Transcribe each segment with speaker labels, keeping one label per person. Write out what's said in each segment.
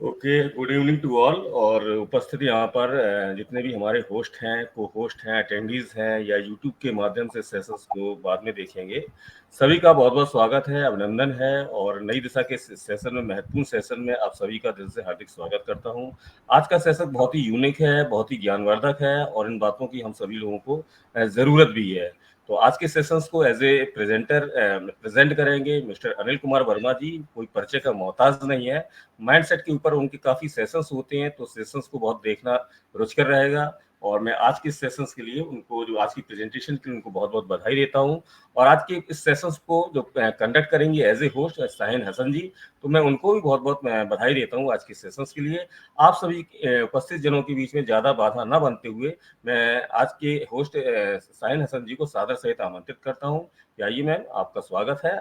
Speaker 1: Okay, good evening to all. और उपस्थित यहाँ पर जितने भी हमारे होस्ट हैं, को होस्ट हैं, अटेंडीज हैं या यूट्यूब के माध्यम से सेशंस को बाद में देखेंगे, सभी का बहुत बहुत स्वागत है, अभिनंदन है। और नई दिशा के सेशन में, महत्वपूर्ण सेशन में आप सभी का दिल से हार्दिक स्वागत करता हूँ। आज का सेशन बहुत ही यूनिक है, बहुत ही ज्ञानवर्धक है और इन बातों की हम सभी लोगों को ज़रूरत भी है। तो आज के सेशंस को एज ए प्रेजेंटर प्रेजेंट करेंगे मिस्टर अनिल कुमार वर्मा जी। कोई परिचय का मोहताज नहीं है, माइंडसेट के ऊपर उनके काफी सेशंस होते हैं, तो सेशंस को बहुत देखना रुचिकर रहेगा। और मैं आज के सेशंस के लिए उनको, जो आज की प्रेजेंटेशन के लिए, उनको बहुत बहुत बधाई देता हूं। और आज के इस सेशंस को जो कंडक्ट करेंगे as a host Shaheen Hasan ji, तो मैं उनको भी बहुत बहुत बधाई देता हूं आज के सेशंस के लिए। आप सभी उपस्थित जनों के बीच में ज्यादा बाधा न बनते हुए मैं आज के होस्ट शाहीन हसन जी को सादर सहित आमंत्रित करता हूं कि आइए मैम, आपका स्वागत है,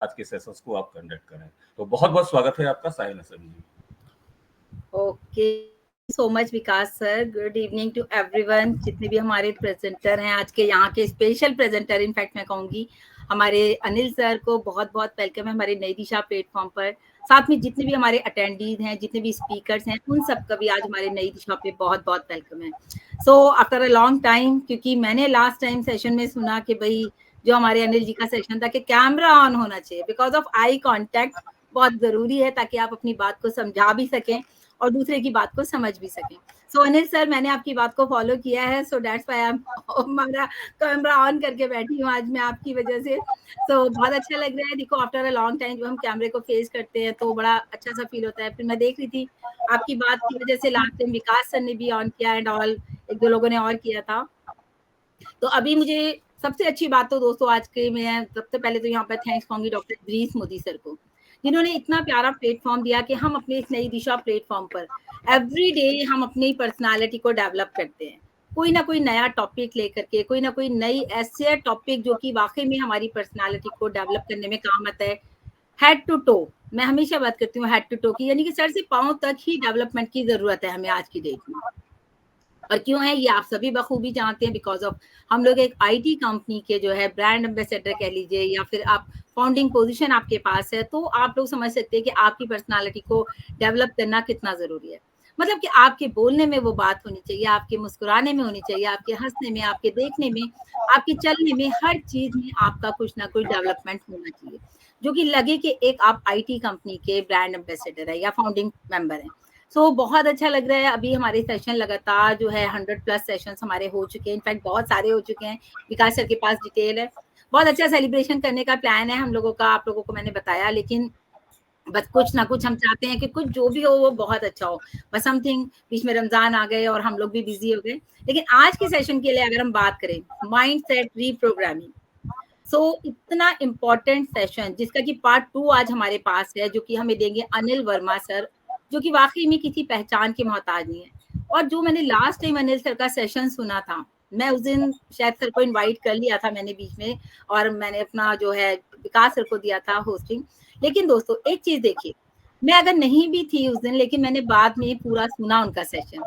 Speaker 1: आज के सेशंस को आप कंडक्ट करें। तो बहुत बहुत स्वागत है आपका Shaheen Hasan ji.
Speaker 2: Okay, so much Vikas sir. Good evening to everyone. जितने भी हमारे प्रेजेंटर हैं, आज के यहाँ के स्पेशल प्रेजेंटर, इनफैक्ट मैं कहूँगी हमारे अनिल सर को बहुत बहुत वेलकम है हमारे नई दिशा प्लेटफॉर्म पर। साथ में जितने भी हमारे अटेंडीज हैं, जितने भी स्पीकर्स हैं, उन सबका भी आज हमारे नई दिशा पे बहुत बहुत वेलकम है। So after a long time, क्योंकि मैंने लास्ट टाइम सेशन में सुना कि भाई जो हमारे अनिल जी का सेशन था कि कैमरा ऑन होना चाहिए, बिकॉज ऑफ आई कॉन्टेक्ट बहुत जरूरी है, ताकि आप अपनी बात को समझा भी सकें और दूसरे की बात को समझ भी सकें। सो अनिल सर, मैंने आपकी बात को फॉलो किया है, सो दैट्स व्हाई हमारा कैमरा ऑन करके बैठी हूँ आज मैं आपकी वजह से। सो बहुत अच्छा लग रहा है। देखो, आफ्टर अ लॉन्ग टाइम जब हम कैमरे को फेस करते हैं तो बड़ा अच्छा सा फील होता है। फिर मैं देख रही थी आपकी बात की वजह से लास्ट टाइम विकास सर ने भी ऑन किया एंड ऑल, एक दो लोगों ने और किया था। तो अभी मुझे सबसे अच्छी बात तो दोस्तों आज के, मैं सबसे पहले तो यहाँ पर थैंक्स कहूंगी डॉक्टर इदरीस मोदी सर को, जिन्होंने इतना प्यारा प्लेटफॉर्म दिया कि हम अपने इस नई दिशा प्लेटफॉर्म पर एवरी डे हम अपनी पर्सनालिटी को डेवलप करते हैं, कोई ना कोई नया टॉपिक लेकर के, कोई ना कोई नई ऐसे टॉपिक जो कि वाकई में हमारी पर्सनालिटी को डेवलप करने में काम आता है। हेड टू टो, मैं हमेशा बात करती हूँ हेड टू टो की, यानी कि सर से पांव तक ही डेवलपमेंट की जरूरत है हमें आज की डेट में। और क्यों है ये आप सभी बखूबी जानते हैं, बिकॉज ऑफ हम लोग एक आईटी कंपनी के जो है ब्रांड एम्बेसडर कह लीजिए, या फिर आप फाउंडिंग पोजीशन आपके पास है, तो आप लोग समझ सकते हैं कि आपकी पर्सनालिटी को डेवलप करना कितना जरूरी है। मतलब कि आपके बोलने में वो बात होनी चाहिए, आपके मुस्कुराने में होनी चाहिए, आपके हंसने में, आपके देखने में, आपके चलने में, हर चीज में आपका कुछ ना कुछ डेवलपमेंट होना चाहिए, जो कि लगे कि एक आप आईटी कंपनी के ब्रांड एम्बेसडर है या फाउंडिंग मेंबर है। सो बहुत अच्छा लग रहा है। अभी हमारे सेशन लगातार जो है 100+ सेशन हमारे हो चुके हैं, इनफैक्ट बहुत सारे हो चुके हैं। विकास सर के पास डिटेल है। बहुत अच्छा सेलिब्रेशन करने का प्लान है हम लोगों का, आप लोगों को मैंने बताया, लेकिन बस कुछ ना कुछ हम चाहते हैं कि कुछ जो भी हो वो बहुत अच्छा हो। बस समथिंग, बीच में रमजान आ गए और हम लोग भी बिजी हो गए। लेकिन आज के सेशन के लिए अगर हम बात करें, माइंड सेट रीप्रोग्रामिंग, इतना इम्पोर्टेंट सेशन जिसका कि पार्ट 2 आज हमारे पास है, जो कि हमें देंगे अनिल वर्मा सर, जो कि वाकई में किसी पहचान के मोहताज नहीं है। और जो मैंने लास्ट टाइम अनिल सर का सेशन सुना था, मैं उस दिन शायद सर को इनवाइट कर लिया था मैंने बीच में, और मैंने अपना जो है विकास सर को दिया था होस्टिंग। लेकिन दोस्तों एक चीज देखिए, मैं अगर नहीं भी थी उस दिन, लेकिन मैंने बाद में पूरा सुना उनका सेशन।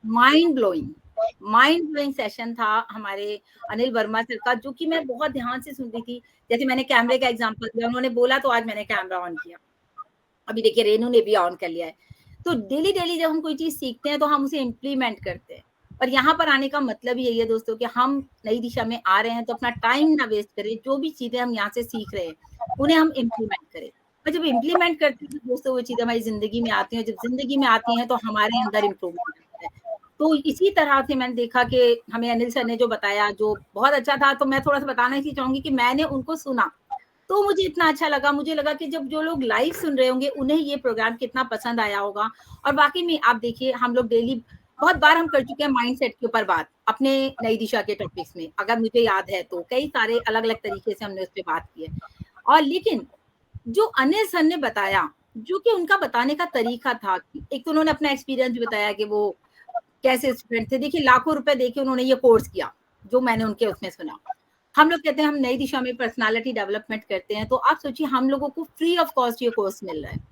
Speaker 2: माइंड ब्लोइंग सेशन था हमारे अनिल वर्मा सर का, जो कि मैं बहुत ध्यान से सुन रही थी। जैसे मैंने कैमरे का एग्जांपल दिया, उन्होंने बोला तो आज मैंने कैमरा ऑन किया। अभी देखिए रेनू ने भी ऑन कर लिया है। तो डेली डेली जब हम कोई चीज सीखते हैं तो हम उसे इम्प्लीमेंट करते हैं। और यहाँ पर आने का मतलब यही है दोस्तों कि हम नई दिशा में आ रहे हैं, तो अपना टाइम ना वेस्ट करें। जो भी चीजें हम यहाँ से सीख रहे हैं उन्हें हम इम्प्लीमेंट करें। और जब इम्प्लीमेंट करते हैं तो दोस्तों वो चीजें हमारी जिंदगी में आती हैं। जब जिंदगी में आती हैं तो हमारे अंदर इम्प्रूवमेंट आता है। तो इसी तरह से मैंने देखा कि हमें अनिल सर ने जो बताया, जो बहुत अच्छा था। तो मैं थोड़ा सा बताना ही चाहूंगी कि मैंने उनको सुना तो मुझे इतना अच्छा लगा। मुझे लगा कि जब जो लोग लाइव सुन रहे होंगे उन्हें ये प्रोग्राम कितना पसंद आया होगा। और वाकई में आप देखिए, हम लोग डेली बहुत बार हम कर चुके हैं माइंडसेट के ऊपर बात अपने नई दिशा के टॉपिक्स में, अगर मुझे याद है तो कई सारे अलग अलग तरीके से हमने उस पर बात की है। और लेकिन जो अनिल सर ने बताया, जो कि उनका बताने का तरीका था, एक तो उन्होंने अपना एक्सपीरियंस भी बताया कि वो कैसे स्टूडेंट थे। देखिए लाखों रुपए देके उन्होंने ये कोर्स किया, जो मैंने उनके उसमें सुना। हम लोग कहते हैं हम नई दिशा में पर्सनालिटी डेवलपमेंट करते हैं, तो आप सोचिए हम लोगों को फ्री ऑफ कॉस्ट ये कोर्स मिल रहा है।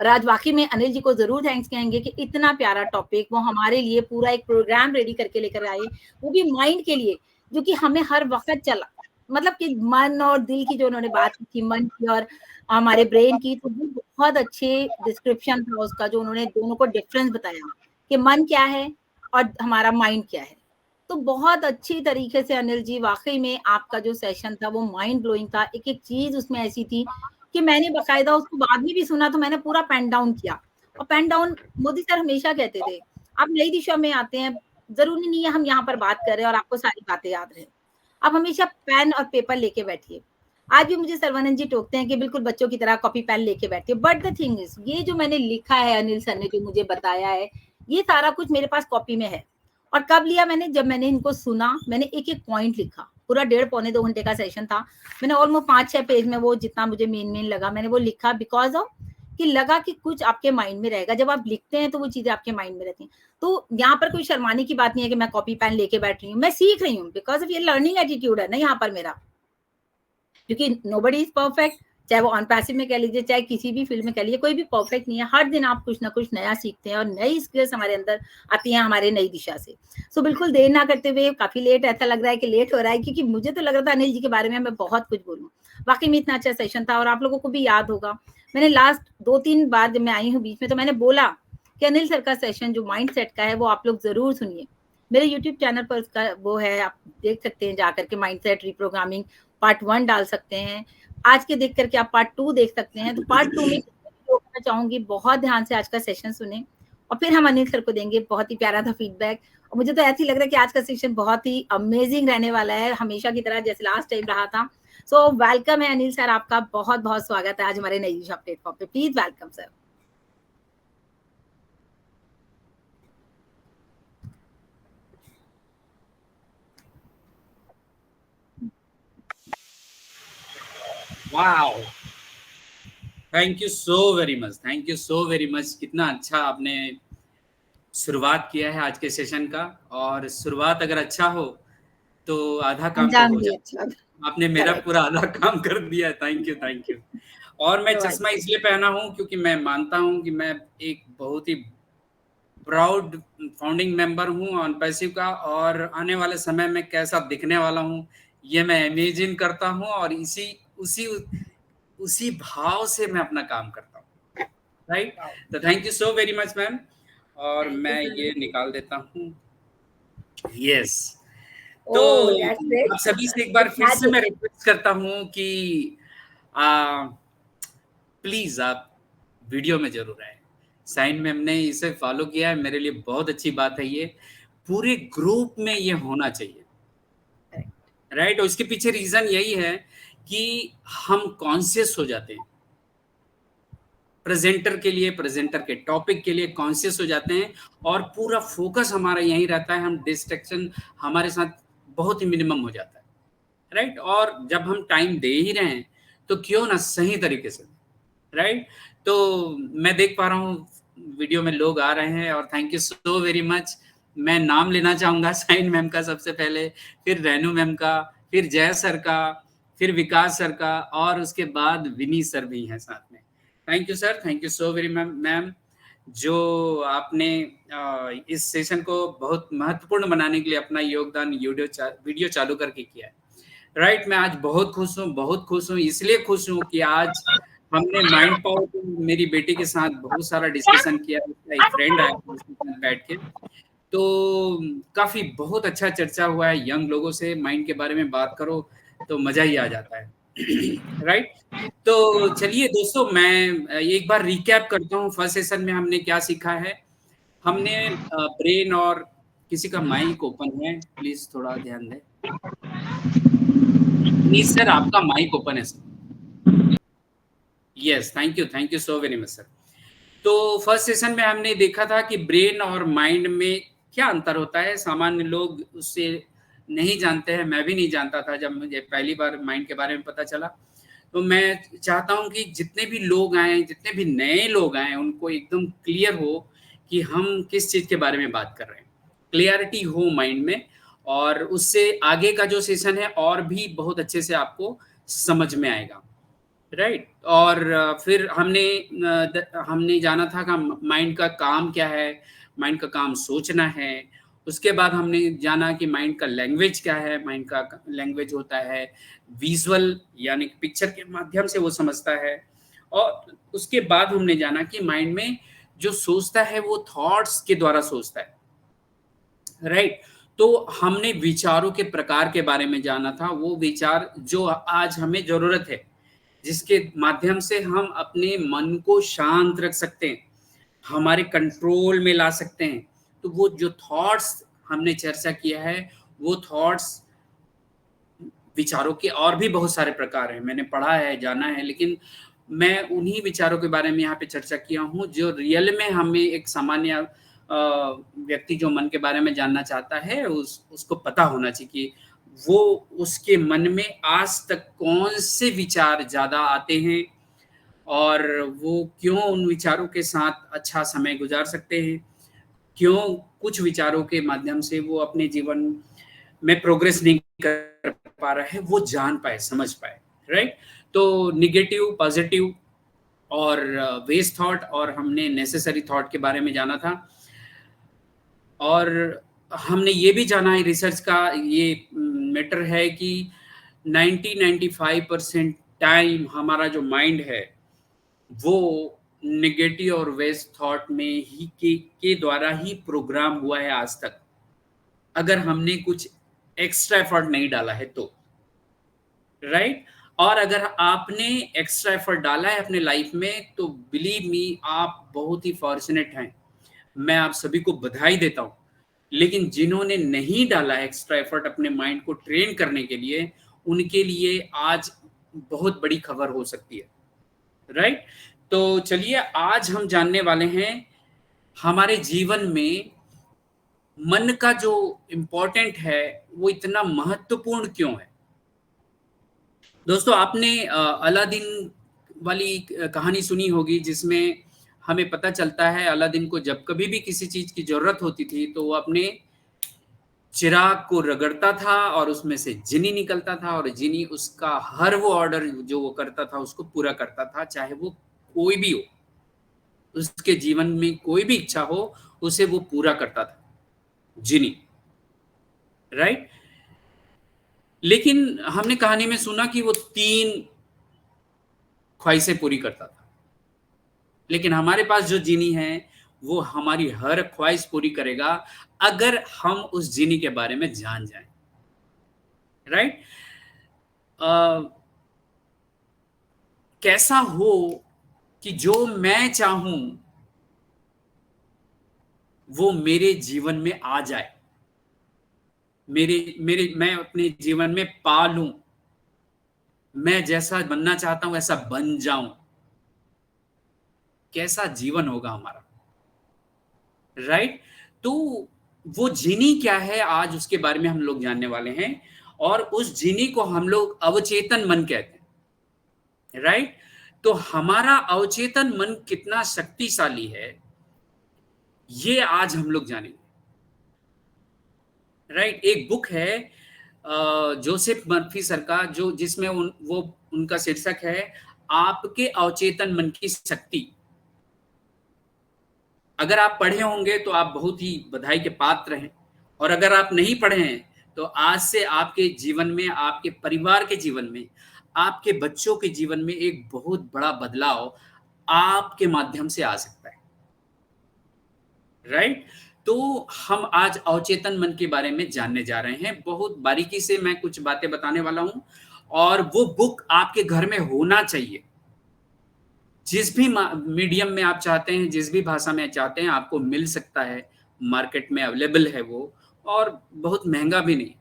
Speaker 2: और आज वाकई में अनिल जी को जरूर थैंक्स कहेंगे कि इतना प्यारा टॉपिक वो हमारे लिए पूरा एक प्रोग्राम रेडी करके लेकर आए, वो भी माइंड के लिए, जो कि हमें हर वक्त चला, मतलब कि मन और दिल की जो उन्होंने बात की थी, मन की और हमारे ब्रेन की, तो वो बहुत अच्छे डिस्क्रिप्शन था उसका, जो उन्होंने दोनों को डिफरेंस बताया कि मन क्या है और हमारा माइंड क्या है। तो बहुत अच्छी तरीके से अनिल जी, वाकई में आपका जो सेशन था वो माइंड ब्लोइंग था। एक एक चीज उसमें ऐसी थी कि मैंने बकायदा उसको बाद में भी सुना, तो मैंने पूरा पेन डाउन किया। और पेन डाउन मोदी सर हमेशा कहते थे, आप नई दिशा में आते हैं, जरूरी नहीं है हम यहाँ पर बात कर रहे हैं और आपको सारी बातें याद रहे। आप हमेशा पेन और पेपर लेके बैठिए। आज भी मुझे सर्वानंद जी टोकते हैं कि बिल्कुल बच्चों की तरह कॉपी पेन लेके बैठिए, बट द थिंग इज, ये जो मैंने लिखा है, अनिल सर ने जो मुझे बताया है, ये सारा कुछ मेरे पास कॉपी में है। और कब लिया मैंने? जब मैंने इनको सुना, मैंने एक एक पॉइंट लिखा। पूरा 1.5-2 घंटे का सेशन था। मैंने ऑलमोस्ट 5-6 पेज में वो जितना मुझे मेन लगा मैंने वो लिखा, बिकॉज ऑफ कि लगा कि कुछ आपके माइंड में रहेगा। जब आप लिखते हैं तो वो चीजें आपके माइंड में रहती हैं। तो यहाँ पर कोई शर्माने की बात नहीं है कि मैं कॉपी पेन लेके बैठ रही हूँ, मैं सीख रही हूँ, बिकॉज ऑफ ये लर्निंग एटीट्यूड है ना यहाँ पर मेरा। क्योंकि नोबडी इज परफेक्ट, चाहे वो ऑन पैसिव में कह लीजिए, चाहे किसी भी फील्ड में कह लीजिए, कोई भी परफेक्ट नहीं है। हर दिन आप कुछ ना कुछ नया सीखते हैं और नई स्किल्स हमारे अंदर आती हैं हमारे नई दिशा से। सो बिल्कुल देर ना करते हुए, काफी लेट ऐसा लग रहा है कि लेट हो रहा है, क्योंकि मुझे तो लग रहा था अनिल जी के बारे में मैं बहुत कुछ बोलूँ। वाकई में इतना अच्छा सेशन था, और आप लोगों को भी याद होगा, मैंने लास्ट 2-3 बार जब मैं आई हूँ बीच में, तो मैंने बोला कि अनिल सर का सेशन जो माइंड सेट का है वो आप लोग जरूर सुनिए। मेरे यूट्यूब चैनल पर उसका वो है, आप देख सकते हैं जाकर के, माइंड सेट रिप्रोग्रामिंग पार्ट 1 डाल सकते हैं। आज के देख करके आप पार्ट 2 देख सकते हैं। तो पार्ट 2 में मैं चाहूंगी बहुत ध्यान से आज का सेशन सुने, और फिर हम अनिल सर को देंगे बहुत ही प्यारा था फीडबैक। और मुझे तो ऐसे ही लग रहा है कि आज का सेशन बहुत ही अमेजिंग रहने वाला है, हमेशा की तरह जैसे लास्ट टाइम रहा था। सो वेलकम है अनिल सर, आपका बहुत बहुत स्वागत है आज हमारे नई दिशा प्लेटफॉर्म पे। Please welcome sir.
Speaker 3: Wow, thank you so very much, thank you so very much. कितना अच्छा आपने शुरुआत किया है आज के सेशन का, और शुरुआत अगर अच्छा हो तो आधा काम तो
Speaker 2: अंजाम
Speaker 3: हो
Speaker 2: भी
Speaker 3: जाता
Speaker 2: अच्छा
Speaker 3: है। आपने मेरा
Speaker 2: करेक्ट।
Speaker 3: पूरा आधा काम कर दिया। Thank you, thank you. और मैं चश्मा इसलिए पहना हूं क्योंकि मैं मानता हूं कि मैं एक बहुत ही प्राउड फाउंडिंग मेंबर हूं ऑन पैसिव का, और आने वाले समय में कैसा दिखने वाला हूं ये मैं इमेजिन करता हूं, और इसी उसी उसी भाव से मैं अपना काम करता हूँ। राइट, तो thank you so very much ma'am. और मैं ये निकाल देता हूँ। यस, तो
Speaker 2: दैट्स ग्रेट।
Speaker 3: आप सभी से एक बार
Speaker 2: इट्स
Speaker 3: फिर से मैं
Speaker 2: मैजिक।
Speaker 3: रिक्वेस्ट करता हूँ कि प्लीज आप वीडियो में जरूर आए। साइन में हमने इसे फॉलो किया है, मेरे लिए बहुत अच्छी बात है। ये पूरे ग्रुप में ये होना चाहिए, राइट। और इसके पीछे रीजन यही है कि हम कॉन्शियस हो जाते हैं, प्रेजेंटर के लिए, प्रेजेंटर के टॉपिक के लिए कॉन्शियस हो जाते हैं, और पूरा फोकस हमारा यहीं रहता है। हम डिस्ट्रैक्शन हमारे साथ बहुत ही मिनिमम हो जाता है, राइट। और जब हम टाइम दे ही रहे हैं तो क्यों ना सही तरीके से, राइट। तो मैं देख पा रहा हूँ वीडियो में लोग आ रहे हैं, और thank you so very much. मैं नाम लेना चाहूंगा साइन मैम का सबसे पहले, फिर रेनू मैम का, फिर जय सर का, फिर विकास सर का, और उसके बाद विनी सर भी हैं साथ में। Thank you sir, thank you so very ma'am, जो आपने इस सेशन को बहुत महत्वपूर्ण बनाने के लिए अपना योगदान वीडियो चालू करके किया है, राइट। मैं आज बहुत खुश हूँ, बहुत खुश हूँ। इसलिए खुश हूँ कि आज हमने माइंड पावर पे मेरी बेटी के साथ बहुत सारा डिस्कशन किया। उसका एक फ्रेंड आया उसके साथ बैठ के, तो काफी बहुत अच्छा चर्चा हुआ है। यंग लोगों से माइंड के बारे में बात करो तो मजा ही आ जाता है, राइट। तो चलिए दोस्तों, मैं एक बार रिकैप करता हूँ फर्स्ट सेशन में हमने क्या सीखा है। हमने ब्रेन, और किसी का माइक ओपन है, प्लीज थोड़ा ध्यान दें। प्लीज सर, आपका माइक ओपन है sir. Yes, thank you so very much sir. तो फर्स्ट सेशन में हमने देखा था कि ब्रेन और माइंड में क्या अंतर होता है। सामान्य लोग उससे नहीं जानते हैं, मैं भी नहीं जानता था जब मुझे पहली बार माइंड के बारे में पता चला। तो मैं चाहता हूं कि जितने भी लोग आए, जितने भी नए लोग आए, उनको एकदम क्लियर हो कि हम किस चीज के बारे में बात कर रहे हैं, क्लियरिटी हो माइंड में, और उससे आगे का जो सेशन है और भी बहुत अच्छे से आपको समझ में आएगा, राइट। और फिर हमने जाना था कि माइंड का काम क्या है। माइंड का काम सोचना है। उसके बाद हमने जाना कि माइंड का लैंग्वेज क्या है। माइंड का लैंग्वेज होता है विजुअल, यानी पिक्चर के माध्यम से वो समझता है। और उसके बाद हमने जाना कि माइंड में जो सोचता है वो थॉट्स के द्वारा सोचता है, राइट। तो हमने विचारों के प्रकार के बारे में जाना था, वो विचार जो आज हमें जरूरत है, जिसके माध्यम से हम अपने मन को शांत रख सकते हैं, हमारे कंट्रोल में ला सकते हैं। तो वो जो थॉट्स हमने चर्चा किया है, वो थॉट्स, विचारों के और भी बहुत सारे प्रकार हैं, मैंने पढ़ा है, जाना है, लेकिन मैं उन्हीं विचारों के बारे में यहाँ पे चर्चा किया हूँ जो रियल में हमें एक सामान्य व्यक्ति जो मन के बारे में जानना चाहता है उसको पता होना चाहिए कि वो उसके मन में आज तक कौन से विचार ज्यादा आते हैं और वो क्यों उन विचारों के साथ अच्छा समय गुजार सकते हैं, क्यों कुछ विचारों के माध्यम से वो अपने जीवन में प्रोग्रेस नहीं कर पा रहा है, वो जान पाए, समझ पाए, राइट। तो निगेटिव, पॉजिटिव और वेस्ट थॉट और हमने नेसेसरी थॉट के बारे में जाना था। और हमने ये भी जाना है, रिसर्च का ये मैटर है कि 90-95% टाइम हमारा जो माइंड है वो नेगेटिव और वेस्ट थॉट में ही के द्वारा ही प्रोग्राम हुआ है आज तक, अगर हमने कुछ एक्स्ट्रा एफर्ट नहीं डाला है तो, राइट। और अगर आपने एक्स्ट्रा एफर्ट डाला है अपने लाइफ में तो बिलीव मी आप बहुत ही फॉर्चुनेट हैं, मैं आप सभी को बधाई देता हूं। लेकिन जिन्होंने नहीं डाला एक्स्ट्रा एफर्ट अपने माइंड को ट्रेन करने के लिए, उनके लिए आज बहुत बड़ी खबर हो सकती है, राइट। तो चलिए आज हम जानने वाले हैं हमारे जीवन में मन का जो इम्पोर्टेंट है वो इतना महत्वपूर्ण क्यों है। दोस्तों आपने अलादीन वाली कहानी सुनी होगी, जिसमें हमें पता चलता है अलादीन को जब कभी भी किसी चीज की जरूरत होती थी तो वो अपने चिराग को रगड़ता था और उसमें से जिनी निकलता था और जिनी उसका हर वो ऑर्डर जो वो करता था उसको पूरा करता था, चाहे वो कोई भी हो, उसके जीवन में कोई भी इच्छा हो उसे वो पूरा करता था, जिनी, राइट। लेकिन हमने कहानी में सुना कि वो 3 ख्वाहिशें पूरी करता था, लेकिन हमारे पास जो जिनी है वो हमारी हर ख्वाहिश पूरी करेगा अगर हम उस जिनी के बारे में जान जाएं, राइट। कैसा हो कि जो मैं चाहूं वो मेरे जीवन में आ जाए, मैं अपने जीवन में पा लूं, मैं जैसा बनना चाहता हूं ऐसा बन जाऊं, कैसा जीवन होगा हमारा, राइट। तो वो जिनी क्या है आज उसके बारे में हम लोग जानने वाले हैं, और उस जिनी को हम लोग अवचेतन मन कहते हैं, राइट। तो हमारा अवचेतन मन कितना शक्तिशाली है ये आज हम लोग जानेंगे, राइट। एक बुक है जोसेफ मर्फी सर का, जो जिसमें वो उनका शीर्षक है आपके अवचेतन मन की शक्ति। अगर आप पढ़े होंगे तो आप बहुत ही बधाई के पात्र हैं, और अगर आप नहीं पढ़े हैं तो आज से आपके जीवन में, आपके परिवार के जीवन में, आपके बच्चों के जीवन में एक बहुत बड़ा बदलाव आपके माध्यम से आ सकता है, राइट। तो हम आज अवचेतन मन के बारे में जानने जा रहे हैं, बहुत बारीकी से मैं कुछ बातें बताने वाला हूं, और वो बुक आपके घर में होना चाहिए। जिस भी मीडियम में आप चाहते हैं, जिस भी भाषा में चाहते हैं, आपको मिल सकता है, मार्केट में अवेलेबल है वो, और बहुत महंगा भी नहीं,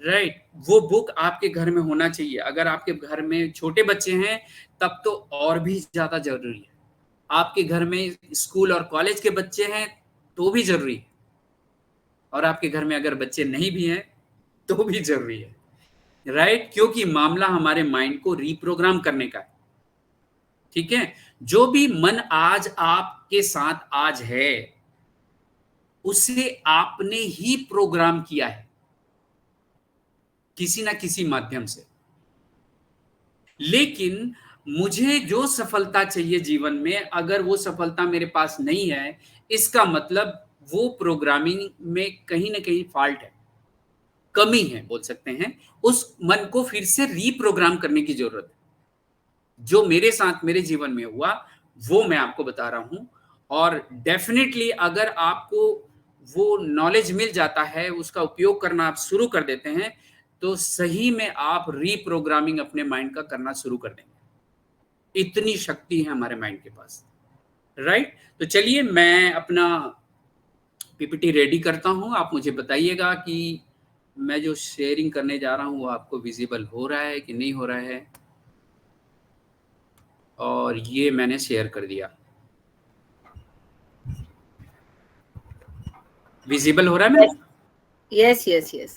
Speaker 3: राइट। वो बुक आपके घर में होना चाहिए। अगर आपके घर में छोटे बच्चे हैं तब तो और भी ज्यादा जरूरी है, आपके घर में स्कूल और कॉलेज के बच्चे हैं तो भी जरूरी है, और आपके घर में अगर बच्चे नहीं भी हैं तो भी जरूरी है, राइट। क्योंकि मामला हमारे माइंड को रिप्रोग्राम करने का है, ठीक है। जो भी मन आज आपके साथ आज है उसे आपने ही प्रोग्राम किया है किसी ना किसी माध्यम से। लेकिन मुझे जो सफलता चाहिए जीवन में, अगर वो सफलता मेरे पास नहीं है, इसका मतलब वो प्रोग्रामिंग में कहीं ना कहीं फॉल्ट है, कमी है बोल सकते हैं। उस मन को फिर से रीप्रोग्राम करने की जरूरत है। जो मेरे साथ मेरे जीवन में हुआ वो मैं आपको बता रहा हूं। और डेफिनेटली अगर आपको वो नॉलेज मिल जाता है, उसका उपयोग करना आप शुरू कर देते हैं, तो सही में आप रीप्रोग्रामिंग अपने माइंड का करना शुरू कर देंगे। इतनी शक्ति है हमारे माइंड के पास, राइट। तो चलिए मैं अपना पीपीटी रेडी करता हूं। आप मुझे बताइएगा कि मैं जो शेयरिंग करने जा रहा हूं वो आपको विजिबल हो रहा है कि नहीं हो रहा है। और ये मैंने शेयर कर दिया। विजिबल हो रहा है ma'am?
Speaker 2: Yes yes yes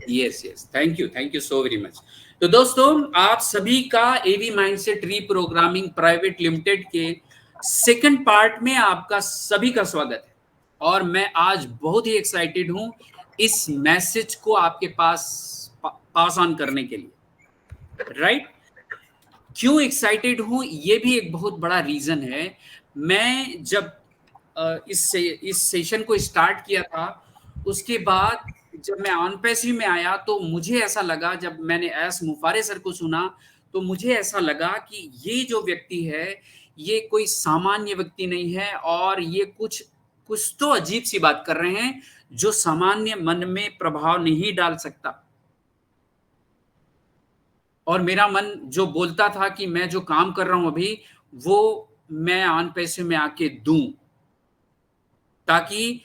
Speaker 3: yes yes, thank you so very much. तो दोस्तों, आप सभी का एवी माइंडसेट रीप्रोग्रामिंग प्राइवेट लिमिटेड के सेकंड पार्ट में आपका सभी का स्वागत है। और मैं आज बहुत ही एक्साइटेड हूं इस मैसेज को आपके पास ऑन करने के लिए, राइट। क्यों एक्साइटेड हूं, ये भी एक बहुत बड़ा रीजन है। मैं जब इस सेशन को स्टार्ट किया था, उसके बाद जब मैं ऑन पैसिव में आया तो मुझे ऐसा लगा, जब मैंने एस मुफारे सर को सुना तो मुझे ऐसा लगा कि ये जो व्यक्ति है ये कोई सामान्य व्यक्ति नहीं है, और ये कुछ तो अजीब सी बात कर रहे हैं जो सामान्य मन में प्रभाव नहीं डाल सकता। और मेरा मन जो बोलता था कि मैं जो काम कर रहा हूं अभी, वो मैं ऑन पैसिव में आके दूं, ताकि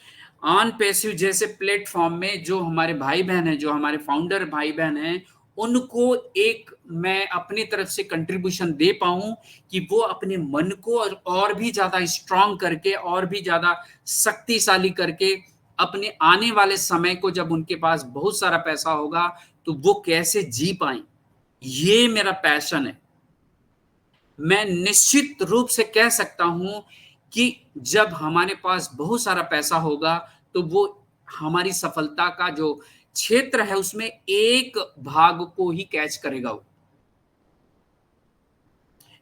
Speaker 3: ऑन पैसिव जैसे प्लेटफॉर्म में जो हमारे भाई बहन हैं, जो हमारे फाउंडर भाई बहन हैं, उनको एक मैं अपनी तरफ से कंट्रीब्यूशन दे पाऊं कि वो अपने मन को और भी ज्यादा स्ट्रांग करके, और भी ज्यादा शक्तिशाली करके, अपने आने वाले समय को जब उनके पास बहुत सारा पैसा होगा तो वो कैसे जी पाएं। ये मेरा पैशन है। मैं निश्चित रूप से कह सकता हूं कि जब हमारे पास बहुत सारा पैसा होगा तो वो हमारी सफलता का जो क्षेत्र है उसमें एक भाग को ही कैच करेगा वो।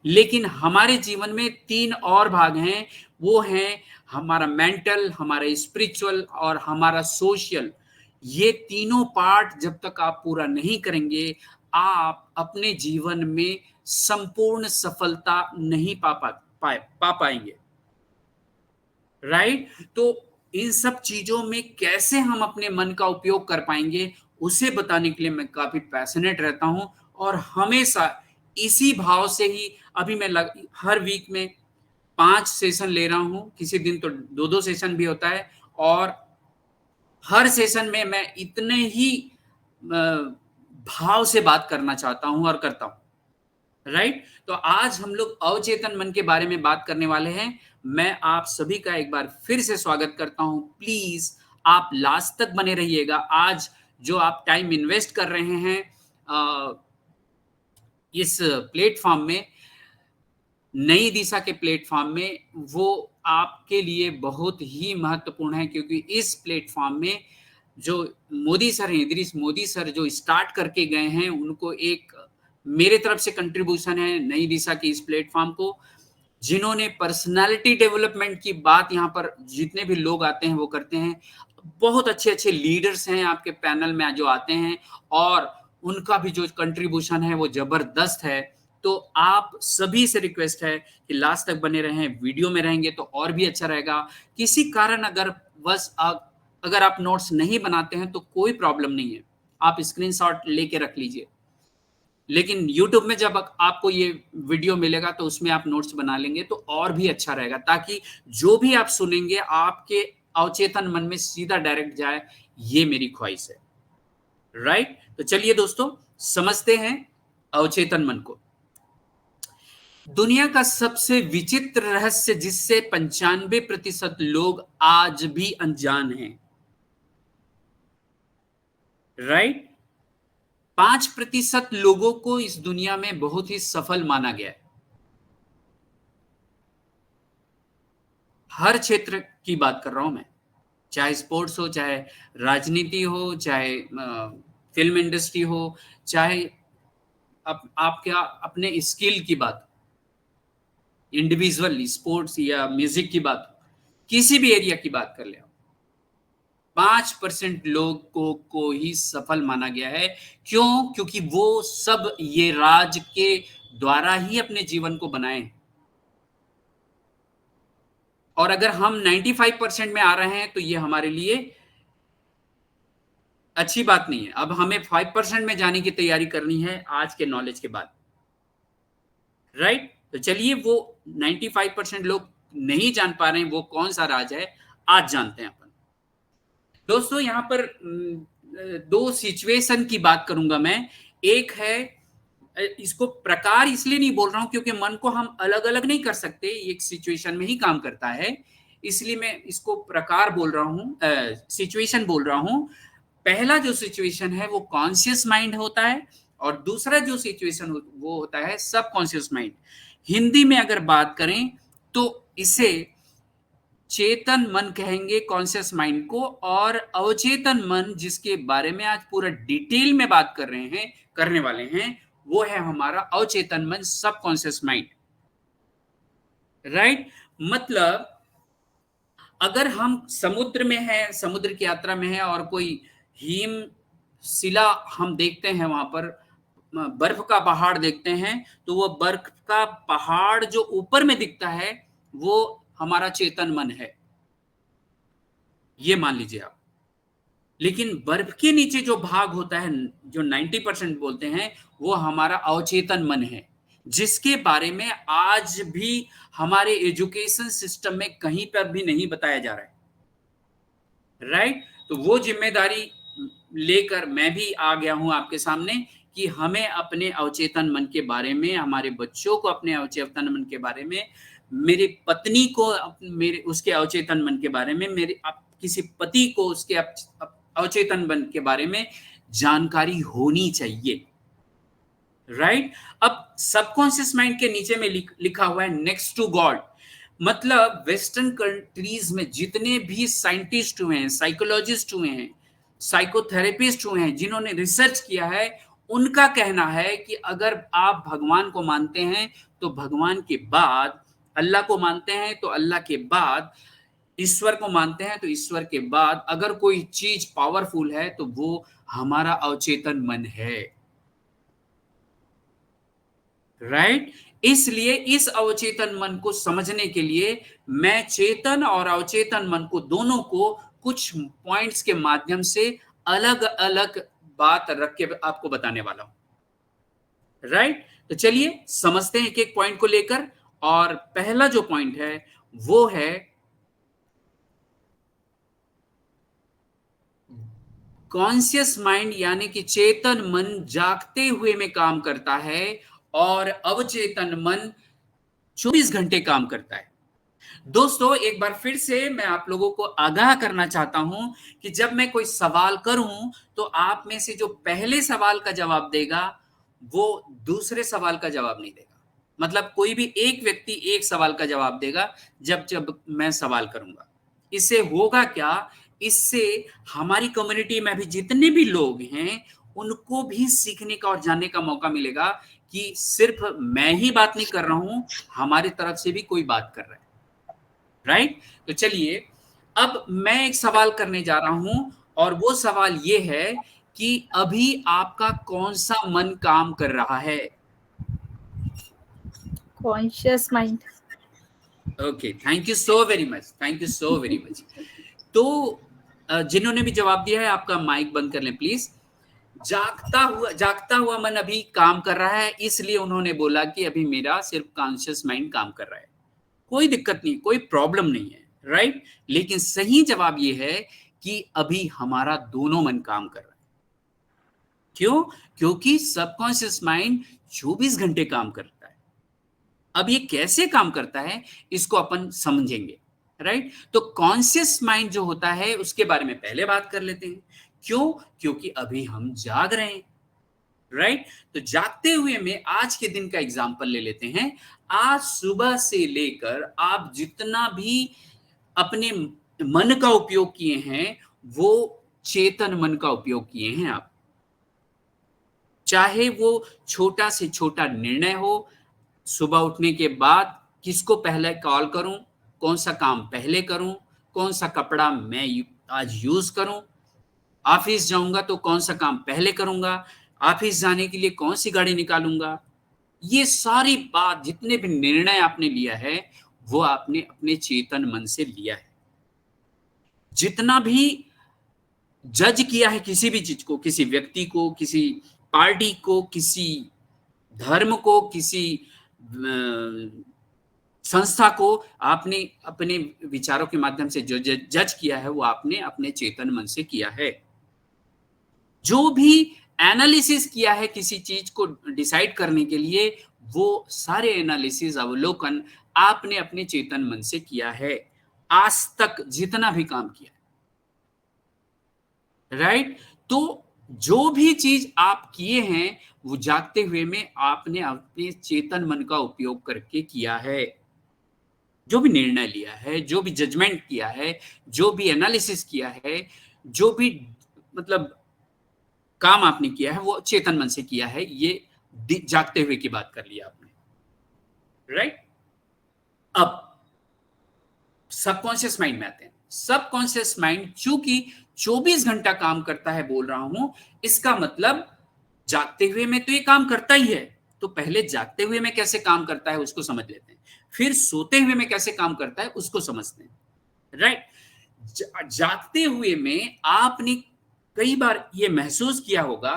Speaker 3: लेकिन हमारे जीवन में 3 और भाग हैं, वो हैं हमारा मेंटल, हमारा स्पिरिचुअल और हमारा सोशल। ये तीनों पार्ट जब तक आप पूरा नहीं करेंगे, आप अपने जीवन में संपूर्ण सफलता नहीं पा पाएंगे, राइट। तो इन सब चीजों में कैसे हम अपने मन का उपयोग कर पाएंगे, उसे बताने के लिए मैं काफी पैशनेट रहता हूं। और हमेशा इसी भाव से ही अभी मैं हर वीक में 5 सेशन ले रहा हूं, किसी दिन तो 2-2 सेशन भी होता है। और हर सेशन में मैं इतने ही भाव से बात करना चाहता हूं और करता हूं, राइट। तो आज हम लोग अवचेतन मन के बारे में बात करने वाले हैं। मैं आप सभी का एक बार फिर से स्वागत करता हूं। प्लीज आप लास्ट तक बने रहिएगा। आज जो आप टाइम इन्वेस्ट कर रहे हैं इस प्लेटफॉर्म में, नई दिशा के प्लेटफॉर्म में, वो आपके लिए बहुत ही महत्वपूर्ण है। क्योंकि इस प्लेटफॉर्म में जो मोदी सर हैं, इदरीस मोदी सर जो स्टार्ट करके गए हैं, उनको एक मेरे तरफ से कंट्रीब्यूशन है नई दिशा की इस प्लेटफॉर्म को। जिन्होंने पर्सनालिटी डेवलपमेंट की बात यहाँ पर जितने भी लोग आते हैं वो करते हैं। बहुत अच्छे अच्छे लीडर्स हैं आपके पैनल में जो आते हैं, और उनका भी जो कंट्रीब्यूशन है वो जबरदस्त है। तो आप सभी से रिक्वेस्ट है कि लास्ट तक बने रहें। वीडियो में रहेंगे तो और भी अच्छा रहेगा। किसी कारण अगर आप नोट्स नहीं बनाते हैं तो कोई प्रॉब्लम नहीं है, आप स्क्रीनशॉट लेके रख लीजिए। लेकिन YouTube में जब आपको ये वीडियो मिलेगा तो उसमें आप नोट्स बना लेंगे तो और भी अच्छा रहेगा, ताकि जो भी आप सुनेंगे आपके अवचेतन मन में सीधा डायरेक्ट जाए। ये मेरी ख्वाहिश है, राइट। तो चलिए दोस्तों, समझते हैं अवचेतन मन को। दुनिया का सबसे विचित्र रहस्य जिससे 95% लोग आज भी अनजान हैं, राइट। 5% लोगों को इस दुनिया में बहुत ही सफल माना गया है। हर क्षेत्र की बात कर रहा हूं मैं, चाहे स्पोर्ट्स हो, चाहे राजनीति हो, चाहे फिल्म इंडस्ट्री हो, चाहे आपके अपने स्किल की बात, इंडिविजुअल स्पोर्ट्स या म्यूजिक की बात, किसी भी एरिया की बात कर ले, 5% लोगों को ही सफल माना गया है। क्यों? क्योंकि वो सब ये राज के द्वारा ही अपने जीवन को बनाए। और अगर हम 95% में आ रहे हैं तो ये हमारे लिए अच्छी बात नहीं है। अब हमें 5% में जाने की तैयारी करनी है आज के नॉलेज के बाद, राइट? तो चलिए, वो 95% लोग नहीं जान पा रहे हैं वो कौन सा राज है, आज जानते हैं अपन। दोस्तों, यहाँ पर दो सिचुएशन की बात करूंगा मैं। एक है, इसको प्रकार इसलिए नहीं बोल रहा हूं क्योंकि मन को हम अलग अलग नहीं कर सकते, एक सिचुएशन में ही काम करता है, इसलिए मैं इसको प्रकार बोल रहा हूं, सिचुएशन बोल रहा हूं। पहला जो सिचुएशन है वो कॉन्शियस माइंड होता है, और दूसरा जो सिचुएशन वो होता है सब कॉन्शियस माइंड। हिंदी में अगर बात करें तो इसे चेतन मन कहेंगे, कॉन्शियस माइंड को, और अवचेतन मन जिसके बारे में आज पूरा डिटेल में बात कर रहे हैं, करने वाले हैं, वो है हमारा अवचेतन मन, सब कॉन्शियस माइंड, राइट? मतलब अगर हम समुद्र में हैं, समुद्र की यात्रा में हैं और कोई हिम शिला हम देखते हैं, वहां पर बर्फ का पहाड़ देखते हैं, तो वो बर्फ का पहाड़ जो ऊपर में दिखता है वो हमारा चेतन मन है, ये मान लीजिए आप। लेकिन बर्फ के नीचे जो भाग होता है, जो 90% बोलते हैं, वो हमारा अवचेतन मन है, जिसके बारे में आज भी हमारे एजुकेशन सिस्टम में कहीं पर भी नहीं बताया जा रहा है, राइट? तो वो जिम्मेदारी लेकर मैं भी आ गया हूं आपके सामने कि हमें अपने अवचेतन मन के बारे में, हमारे बच्चों को अपने अवचेतन मन के बारे में, मेरी पत्नी को मेरे उसके अवचेतन मन के बारे में, मेरे किसी पति को उसके अवचेतन मन के बारे में जानकारी होनी चाहिए, राइट? अब सबकॉन्शियस माइंड के नीचे में लिखा हुआ है नेक्स्ट टू गॉड। मतलब वेस्टर्न कंट्रीज में जितने भी साइंटिस्ट हुए हैं, साइकोलॉजिस्ट हुए हैं, साइकोथेरेपिस्ट हुए हैं, जिन्होंने रिसर्च किया है, उनका कहना है कि अगर आप भगवान को मानते हैं तो भगवान के बाद, अल्लाह को मानते हैं तो अल्लाह के बाद, ईश्वर को मानते हैं तो ईश्वर के बाद अगर कोई चीज पावरफुल है तो वो हमारा अवचेतन मन है, राइट? इसलिए इस अवचेतन मन को समझने के लिए मैं चेतन और अवचेतन मन को, दोनों को कुछ पॉइंट्स के माध्यम से अलग अलग बात रख के आपको बताने वाला हूं, राइट? तो चलिए समझते हैं एक एक पॉइंट को लेकर। और पहला जो पॉइंट है वो है कॉन्शियस माइंड, यानी कि चेतन मन जागते हुए में काम करता है और अवचेतन मन 24 घंटे काम करता है। दोस्तों, एक बार फिर से मैं आप लोगों को आगाह करना चाहता हूं कि जब मैं कोई सवाल करूं तो आप में से जो पहले सवाल का जवाब देगा वो दूसरे सवाल का जवाब नहीं देगा। मतलब कोई भी एक व्यक्ति एक सवाल का जवाब देगा जब मैं सवाल करूंगा। इससे होगा क्या? इससे हमारी कम्युनिटी में भी जितने भी लोग हैं उनको भी सीखने का और जानने का मौका मिलेगा कि सिर्फ मैं ही बात नहीं कर रहा हूं, हमारी तरफ से भी कोई बात कर रहा है, राइट? तो चलिए, अब मैं एक सवाल करने जा रहा हूं और वो सवाल ये है कि अभी आपका कौन सा मन काम कर रहा है?
Speaker 2: Conscious mind.
Speaker 3: Okay, thank you so very much, thank you so very much. तो जिन्होंने भी जवाब दिया है आपका माइक बंद कर लें प्लीज। जागता हुआ मन अभी काम कर रहा है, इसलिए उन्होंने बोला कि अभी मेरा सिर्फ कॉन्शियस माइंड काम कर रहा है। कोई दिक्कत नहीं, कोई प्रॉब्लम नहीं है, राइट? लेकिन सही जवाब ये है कि अभी हमारा दोनों मन काम कर रहा है। क्यों? क्योंकि सबकॉन्शियस माइंड 24 घंटे काम करता है। अब ये कैसे काम करता है इसको अपन समझेंगे, राइट? तो कॉन्शियस माइंड जो होता है उसके बारे में पहले बात कर लेते हैं। क्यों? क्योंकि अभी हम जाग रहे हैं, राइट? तो जागते हुए में आज के दिन का एग्जांपल ले लेते हैं। आज सुबह से लेकर आप जितना भी अपने मन का उपयोग किए हैं वो चेतन मन का उपयोग किए हैं आप। चाहे वो छोटा से छोटा निर्णय हो, सुबह उठने के बाद किसको पहले कॉल करूं, कौन सा काम पहले करूं, कौन सा कपड़ा मैं आज यूज करूं, ऑफिस जाऊंगा तो कौन सा काम पहले करूंगा, ऑफिस जाने के लिए कौन सी गाड़ी निकालूंगा, ये सारी बात, जितने भी निर्णय आपने लिया है वो आपने अपने चेतन मन से लिया है। जितना भी जज किया है किसी भी चीज को, किसी व्यक्ति को, किसी पार्टी को, किसी धर्म को, किसी संस्था को, आपने अपने विचारों के माध्यम से जो जज किया है वो आपने अपने चेतन मन से किया है। जो भी एनालिसिस किया है किसी चीज को डिसाइड करने के लिए, वो सारे एनालिसिस, अवलोकन आपने अपने चेतन मन से किया है आज तक जितना भी काम किया, राइट? तो जो भी चीज आप किए हैं वो जागते हुए में आपने अपने चेतन मन का उपयोग करके किया है। जो भी निर्णय लिया है, जो भी जजमेंट किया है, जो भी एनालिसिस किया है, जो भी मतलब काम आपने किया है वो चेतन मन से किया है। ये जागते हुए की बात कर लिया आपने, राइट? अब सबकॉन्शियस माइंड में आते हैं। सबकॉन्शियस माइंड चूंकि 24 घंटा काम करता है बोल रहा हूं, इसका मतलब जागते हुए में तो ये काम करता ही है। तो पहले जागते हुए में कैसे काम करता है उसको समझ लेते हैं, फिर सोते हुए में कैसे काम करता है उसको समझते हैं, राइट? जागते हुए में आपने कई बार ये महसूस किया होगा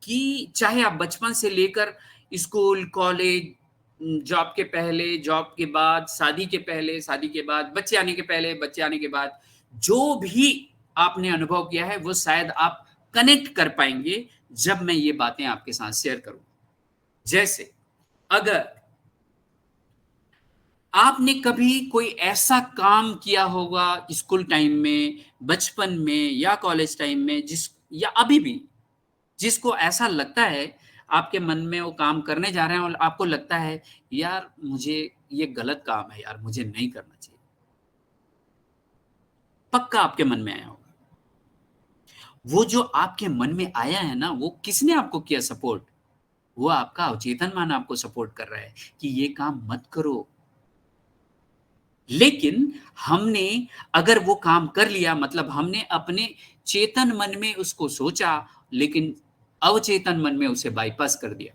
Speaker 3: कि चाहे आप बचपन से लेकर स्कूल, कॉलेज, जॉब के पहले, जॉब के बाद, शादी के पहले, शादी के बाद, बच्चे आने के पहले, बच्चे आने के बाद, जो भी आपने अनुभव किया है वो शायद आप कनेक्ट कर पाएंगे जब मैं ये बातें आपके साथ शेयर करूं। जैसे अगर आपने कभी कोई ऐसा काम किया होगा स्कूल टाइम में, बचपन में या कॉलेज टाइम में, या अभी भी, जिसको ऐसा लगता है आपके मन में वो काम करने जा रहे हैं और आपको लगता है यार मुझे ये गलत काम है यार, मुझे नहीं करना चाहिए, पक्का आपके मन में आया होगा। वो जो आपके मन में आया है ना, वो किसने आपको किया सपोर्ट? वो आपका अवचेतन मन आपको सपोर्ट कर रहा है कि ये काम मत करो। लेकिन हमने अगर वो काम कर लिया, मतलब हमने अपने चेतन मन में उसको सोचा, लेकिन अवचेतन मन में उसे बाईपास कर दिया,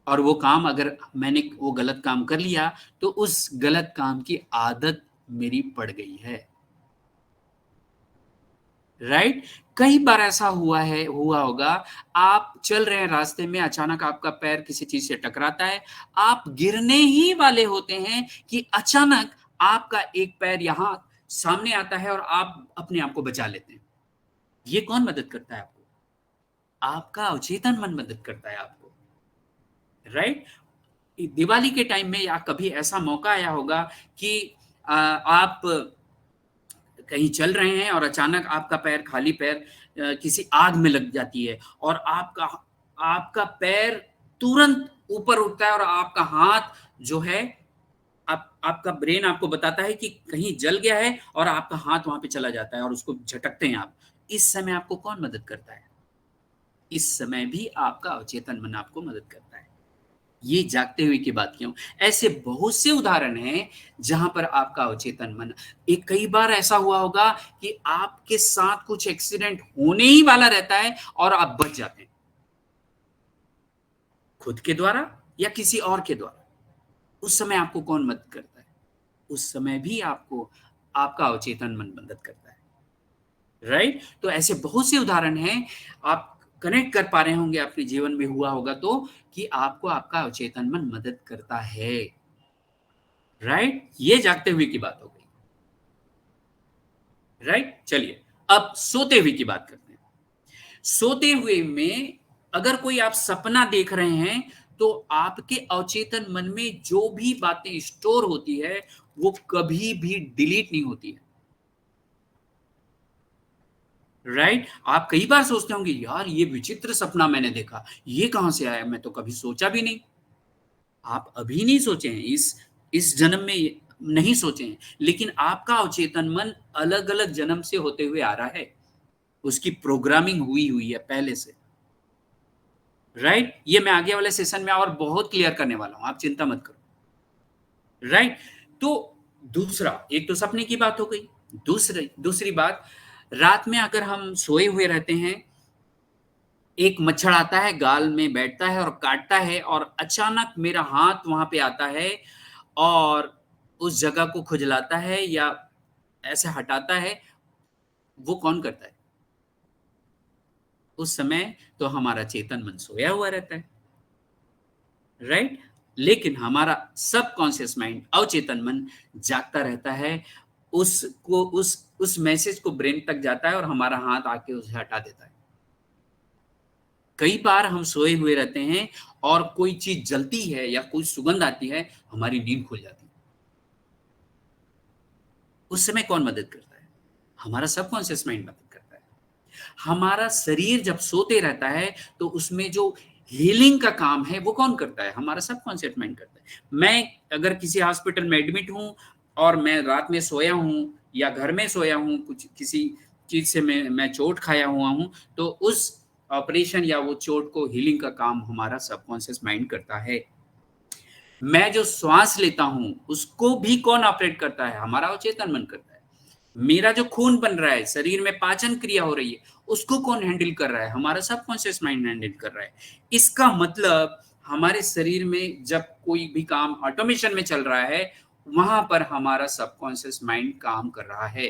Speaker 3: और वो काम, अगर मैंने वो गलत काम कर लिया तो उस गलत काम की आदत मेरी पड़ गई है, राइट? कई बार ऐसा हुआ होगा, आप चल रहे हैं रास्ते में, अचानक आपका पैर किसी चीज से टकराता है, आप गिरने ही वाले होते हैं कि अचानक आपका एक पैर यहां सामने आता है और आप अपने आप को बचा लेते हैं। ये कौन मदद करता है आपको? आपका अवचेतन मन मदद करता है आपको, राइट? दिवाली के टाइम में या कभी ऐसा मौका आया होगा कि आप कहीं चल रहे हैं और अचानक आपका पैर, खाली पैर किसी आग में लग जाती है और आपका पैर तुरंत ऊपर उठता है और आपका हाथ जो है, आपका ब्रेन आपको बताता है कि कहीं जल गया है और आपका हाथ वहां पे चला जाता है और उसको झटकते हैं आप। इस समय आपको कौन मदद करता है? इस समय भी आपका अवचेतन मन आपको मदद करता है। ये जागते हुए की बात क्यों? ऐसे बहुत से उदाहरण हैं जहां पर आपका अवचेतन मन, एक कई बार ऐसा हुआ होगा कि आपके साथ कुछ एक्सीडेंट होने ही वाला रहता है और आप बच जाते हैं, खुद के द्वारा या किसी और के द्वारा। उस समय आपको कौन मदद करता है? उस समय भी आपको आपका अवचेतन मन मदद करता है, राइट? तो ऐसे बहुत से उदाहरण हैं, आप कनेक्ट कर पा रहे होंगे, अपने जीवन में हुआ होगा तो, कि आपको आपका अवचेतन मन मदद करता है, राइट? ये जागते हुए की बात हो गई, राइट? चलिए अब सोते हुए की बात करते हैं। सोते हुए में अगर कोई आप सपना देख रहे हैं तो आपके अवचेतन मन में जो भी बातें स्टोर होती है वो कभी भी डिलीट नहीं होती है, राइट? आप कई बार सोचते होंगे यार ये विचित्र सपना मैंने देखा, ये कहां से आया, मैं तो कभी सोचा भी नहीं। आप अभी नहीं सोचे हैं, इस जन्म में नहीं सोचे हैं, लेकिन आपका अवचेतन मन अलग अलग जन्म से होते हुए आ रहा है, उसकी प्रोग्रामिंग हुई है पहले से, राइट? ये मैं आगे वाले सेशन में और बहुत क्लियर करने वाला हूं, आप चिंता मत करो, राइट? तो दूसरा, एक तो सपने की बात हो गई, दूसरी बात, रात में अगर हम सोए हुए रहते हैं एक मच्छर आता है, गाल में बैठता है और काटता है, और अचानक मेरा हाथ वहां पे आता है और उस जगह को खुजलाता है या ऐसे हटाता है। वो कौन करता है? उस समय तो हमारा चेतन मन सोया हुआ रहता है, राइट। लेकिन हमारा सबकॉन्शियस माइंड, अवचेतन मन जागता रहता है, उसको उस मैसेज को ब्रेन तक जाता है और हमारा हाथ आके उसे हटा देता है। कई बार हम सोए हुए रहते हैं और कोई चीज जलती है या कोई सुगंध आती है, हमारी नींद खुल जाती है। उस समय कौन मदद करता है? हमारा सबकॉन्शियस माइंड मदद करता है। हमारा शरीर जब सोते रहता है तो उसमें जो हीलिंग का काम है वो कौन करता है? हमारा सबकॉन्शियस माइंड करता है। मैं अगर किसी हॉस्पिटल में एडमिट हूं और मैं रात में सोया हूं या घर में सोया हूं, कुछ किसी चीज से मैं चोट खाया हुआ हूं, तो उस ऑपरेशन या वो चोट को हीलिंग का काम हमारा सबकॉन्शियस माइंड करता है। मैं जो श्वास लेता हूं उसको भी कौन ऑपरेट करता है? हमारा अवचेतन मन करता है। मेरा जो खून बन रहा है, शरीर में पाचन क्रिया हो रही है, उसको कौन हैंडल कर रहा है? हमारा सबकॉन्शियस माइंड हैंडल कर रहा है। इसका मतलब हमारे शरीर में जब कोई भी काम ऑटोमेशन में चल रहा है, वहां पर हमारा सबकॉन्शियस माइंड काम कर रहा है,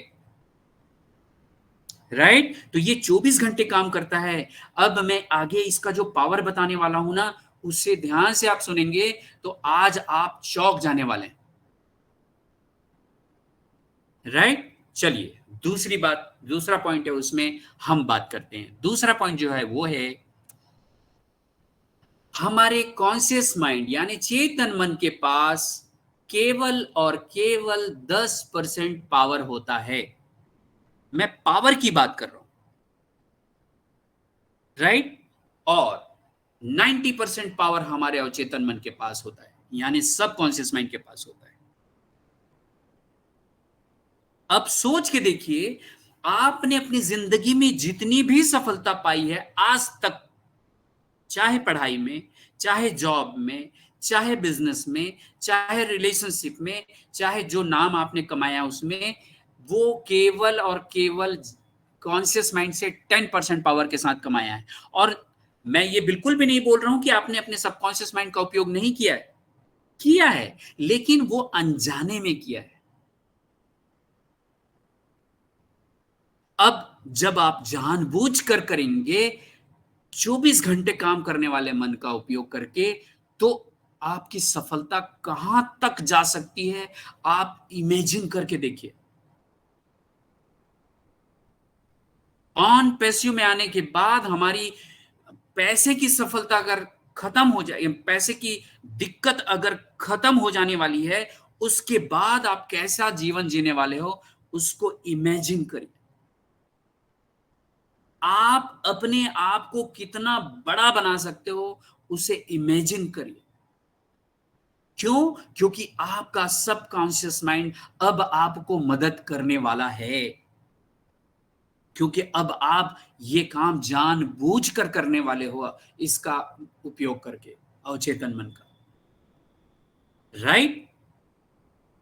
Speaker 3: राइट। तो ये 24 घंटे काम करता है। अब मैं आगे इसका जो पावर बताने वाला हूं ना, उससे ध्यान से आप सुनेंगे तो आज आप चौंक जाने वाले हैं, राइट। चलिए दूसरा पॉइंट है, उसमें हम बात करते हैं। दूसरा पॉइंट जो है वो है हमारे कॉन्शियस माइंड यानी चेतन मन के पास केवल और केवल 10% पावर होता है। मैं पावर की बात कर रहा हूं, राइट। और 90% पावर हमारे अवचेतन मन के पास होता है, यानी सबकॉन्शियस माइंड के पास होता है। अब सोच के देखिए, आपने अपनी जिंदगी में जितनी भी सफलता पाई है आज तक, चाहे पढ़ाई में, चाहे जॉब में, चाहे बिजनेस में, चाहे रिलेशनशिप में, चाहे जो नाम आपने कमाया उसमें, वो केवल और केवल कॉन्शियस माइंड से 10% पावर के साथ कमाया है। और मैं ये बिल्कुल भी नहीं बोल रहा हूं कि आपने अपने सबकॉन्शियस माइंड का उपयोग नहीं किया है, लेकिन वो अनजाने में किया है। अब जब आप जानबूझकर करेंगे 24 घंटे काम करने वाले मन का उपयोग करके, तो आपकी सफलता कहां तक जा सकती है आप इमेजिन करके देखिए। ऑन पैसिव में आने के बाद हमारी पैसे की सफलता अगर खत्म हो जाए, पैसे की दिक्कत अगर खत्म हो जाने वाली है, उसके बाद आप कैसा जीवन जीने वाले हो उसको इमेजिन करिए। आप अपने आप को कितना बड़ा बना सकते हो उसे इमेजिन करिए। क्यों? क्योंकि आपका सबकॉन्शियस माइंड अब आपको मदद करने वाला है, क्योंकि अब आप ये काम जानबूझकर करने वाले हो इसका उपयोग करके अवचेतन मन का, राइट।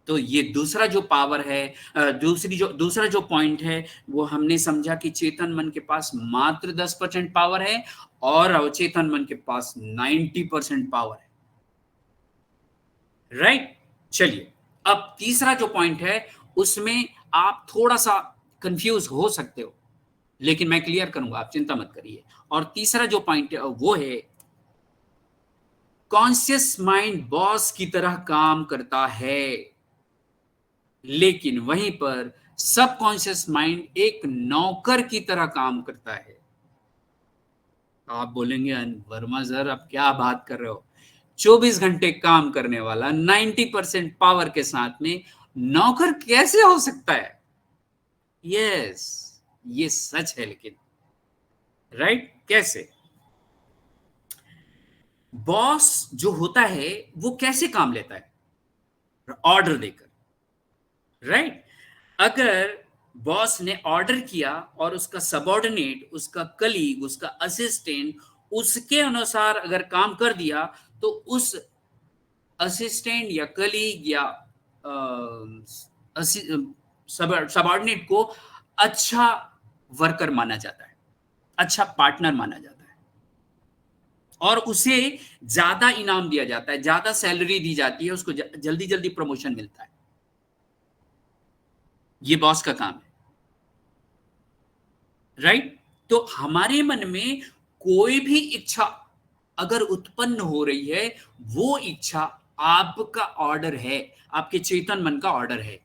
Speaker 3: तो ये दूसरा जो पावर है, दूसरा जो पॉइंट है, वो हमने समझा कि चेतन मन के पास मात्र 10% पावर है और अवचेतन मन के पास 90% पावर है, राइट। चलिए, अब तीसरा जो पॉइंट है उसमें आप थोड़ा सा कंफ्यूज हो सकते हो, लेकिन मैं क्लियर करूंगा, आप चिंता मत करिए। और तीसरा जो पॉइंट है वो है कॉन्शियस माइंड बॉस की तरह काम करता है, लेकिन वहीं पर सबकॉन्शियस माइंड एक नौकर की तरह काम करता है। आप बोलेंगे वर्मा सर आप क्या बात कर रहे हो? 24 घंटे काम करने वाला 90% पावर के साथ में नौकर कैसे हो सकता है? यस, ये सच है, लेकिन राइट कैसे? बॉस जो होता है वो कैसे काम लेता है? ऑर्डर देकर, राइट। अगर बॉस ने ऑर्डर किया और उसका सबऑर्डिनेट, उसका कलीग, उसका असिस्टेंट उसके अनुसार अगर काम कर दिया, तो उस असिस्टेंट या कलीग या सबऑर्डिनेट को अच्छा वर्कर माना जाता है, अच्छा पार्टनर माना जाता है, और उसे ज्यादा इनाम दिया जाता है, ज्यादा सैलरी दी जाती है, उसको जल्दी जल्दी प्रमोशन मिलता है। ये बॉस का काम है, राइट? तो हमारे मन में कोई भी इच्छा अगर उत्पन्न हो रही है, वो इच्छा आपका ऑर्डर है, आपके चेतन मन का ऑर्डर है।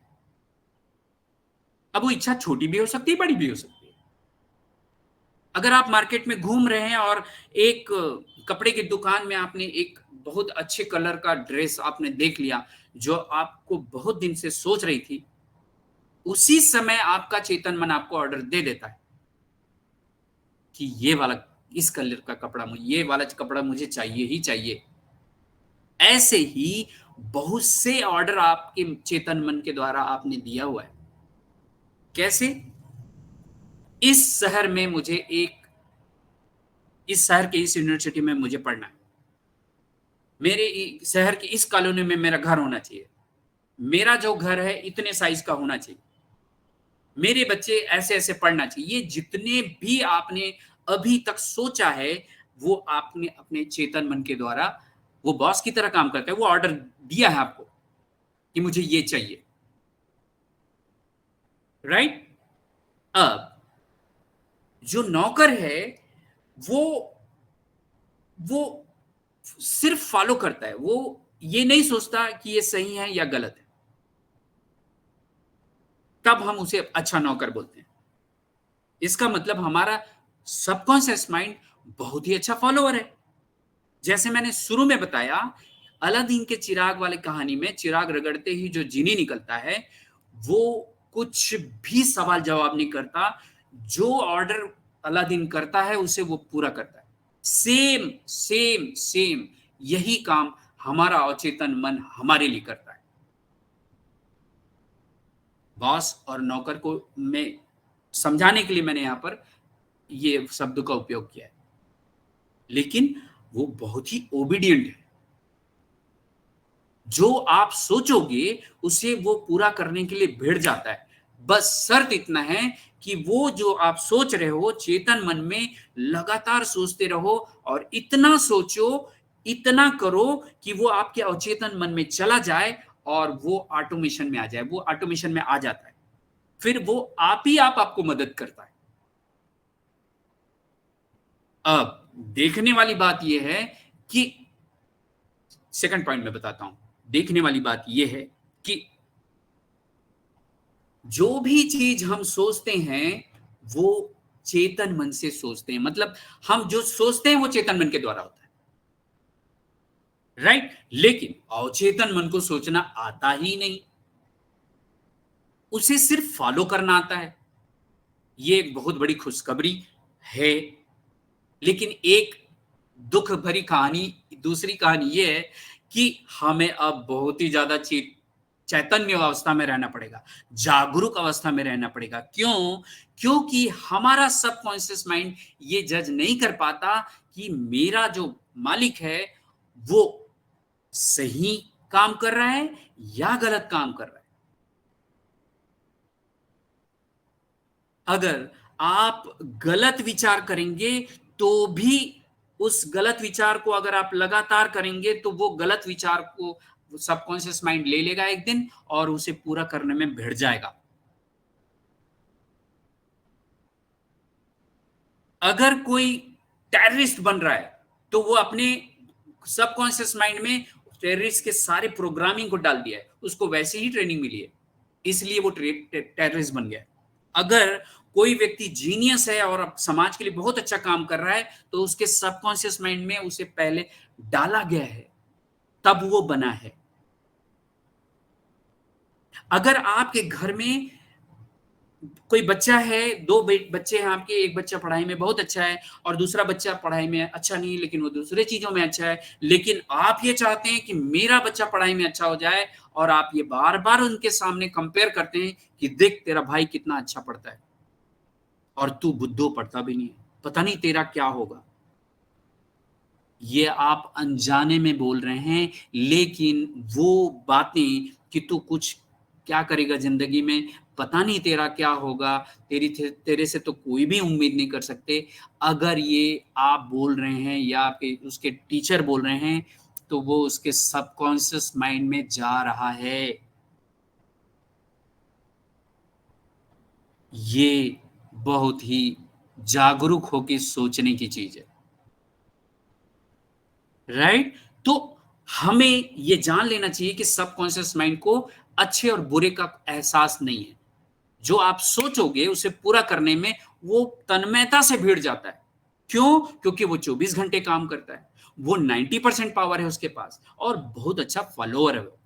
Speaker 3: अब वो इच्छा छोटी भी हो सकती है, बड़ी भी हो सकती है। अगर आप मार्केट में घूम रहे हैं और एक कपड़े की दुकान में आपने एक बहुत अच्छे कलर का ड्रेस आपने देख लिया, जो आपको बहुत दिन से सोच रही थी, उसी समय आपका चेतन मन आपको ऑर्डर दे देता है कि ये वाला, इस कलर का कपड़ा, ये वाला कपड़ा मुझे चाहिए ही चाहिए। ऐसे ही बहुत से ऑर्डर आपके चेतन मन के द्वारा आपने दिया हुआ है। कैसे? इस शहर में मुझे इस शहर के इस यूनिवर्सिटी में मुझे पढ़ना है, मेरे शहर की इस कॉलोनी में मेरा घर होना चाहिए, मेरा जो घर है इतने साइज का होना चाहिए, मेरे बच्चे ऐसे ऐसे पढ़ना चाहिए। ये जितने भी आपने अभी तक सोचा है, वो आपने अपने चेतन मन के द्वारा, वो बॉस की तरह काम करता है, वो ऑर्डर दिया है आपको कि मुझे ये चाहिए, राइट? अब जो नौकर है वो सिर्फ फॉलो करता है, वो ये नहीं सोचता कि ये सही है या गलत है। तब हम उसे अच्छा नौकर बोलते हैं। इसका मतलब हमारा सबकॉन्शियस माइंड बहुत ही अच्छा फॉलोअर है। जैसे मैंने शुरू में बताया, अलादीन के चिराग वाली कहानी में चिराग रगड़ते ही जो जीनी निकलता है, वो कुछ भी सवाल जवाब नहीं करता, जो ऑर्डर अलादीन करता है उसे वो पूरा करता है। सेम सेम सेम यही काम हमारा अचेतन मन हमारे लिए करता है। बॉस और नौकर को मैं समझाने के लिए मैंने यहां पर ये शब्द का उपयोग किया है, लेकिन वो बहुत ही ओबीडियंट है। जो आप सोचोगे उसे वो पूरा करने के लिए भिड़ जाता है। बस शर्त इतना है कि वो जो आप सोच रहे हो चेतन मन में लगातार सोचते रहो, और इतना सोचो, इतना करो कि वो आपके अचेतन मन में चला जाए और वो ऑटोमेशन में आ जाए। वो ऑटोमेशन में आ जाता है, फिर वो आप ही आपको मदद करता है। अब देखने वाली बात यह है कि सेकंड पॉइंट में बताता हूं, देखने वाली बात यह है कि जो भी चीज हम सोचते हैं वो चेतन मन से सोचते हैं। मतलब हम जो सोचते हैं वो चेतन मन के द्वारा होता है, राइट? लेकिन अवचेतन मन को सोचना आता ही नहीं, उसे सिर्फ फॉलो करना आता है। ये एक बहुत बड़ी खुशखबरी है। लेकिन एक दुख भरी कहानी, दूसरी कहानी ये है कि हमें अब बहुत ही ज्यादा चैतन्य अवस्था में रहना पड़ेगा, जागरूक अवस्था में रहना पड़ेगा। क्यों? क्योंकि हमारा सबकॉन्शियस माइंड ये जज नहीं कर पाता कि मेरा जो मालिक है वो सही काम कर रहा है या गलत काम कर रहा है। अगर आप गलत विचार करेंगे तो भी उस गलत विचार को अगर आप लगातार करेंगे तो वो गलत विचार को सबकॉन्शियस माइंड ले लेगा एक दिन और उसे पूरा करने में भिड़ जाएगा। अगर कोई टेररिस्ट बन रहा है तो वो अपने सबकॉन्शियस माइंड में टेररिस्ट के सारे प्रोग्रामिंग को डाल दिया है, उसको वैसे ही ट्रेनिंग मिली है, इसलिए वो टेररिस्ट बन गया। अगर कोई व्यक्ति जीनियस है और समाज के लिए बहुत अच्छा काम कर रहा है तो उसके सबकॉन्शियस माइंड में उसे पहले डाला गया है, तब वो बना है। अगर आपके घर में कोई बच्चा है, दो बच्चे हैं आपके, एक बच्चा पढ़ाई में बहुत अच्छा है और दूसरा बच्चा पढ़ाई में अच्छा नहीं लेकिन वो दूसरे चीजों में अच्छा है, लेकिन आप ये चाहते हैं कि मेरा बच्चा पढ़ाई में अच्छा हो जाए, और आप ये बार बार उनके सामने कंपेयर करते हैं कि देख तेरा भाई कितना अच्छा पढ़ता है और तू बुद्धू पढ़ता भी नहीं है, पता नहीं तेरा क्या होगा। ये आप अनजाने में बोल रहे हैं, लेकिन वो बातें कि तू कुछ क्या करेगा जिंदगी में पता नहीं तेरा क्या होगा, तेरे से तो कोई भी उम्मीद नहीं कर सकते। अगर ये आप बोल रहे हैं या आपके उसके टीचर बोल रहे हैं, तो वो उसके सबकॉन्शियस माइंड में जा रहा है। ये बहुत ही जागरूक होकर सोचने की चीज है, राइट? तो हमें ये जान लेना चाहिए कि सबकॉन्शियस माइंड को अच्छे और बुरे का एहसास नहीं है। जो आप सोचोगे उसे पूरा करने में वो तन्मयता से भिड़ जाता है। क्यों? क्योंकि वो 24 घंटे काम करता है, वो 90% पावर है उसके पास, और बहुत अच्छा फॉलोअर है वो।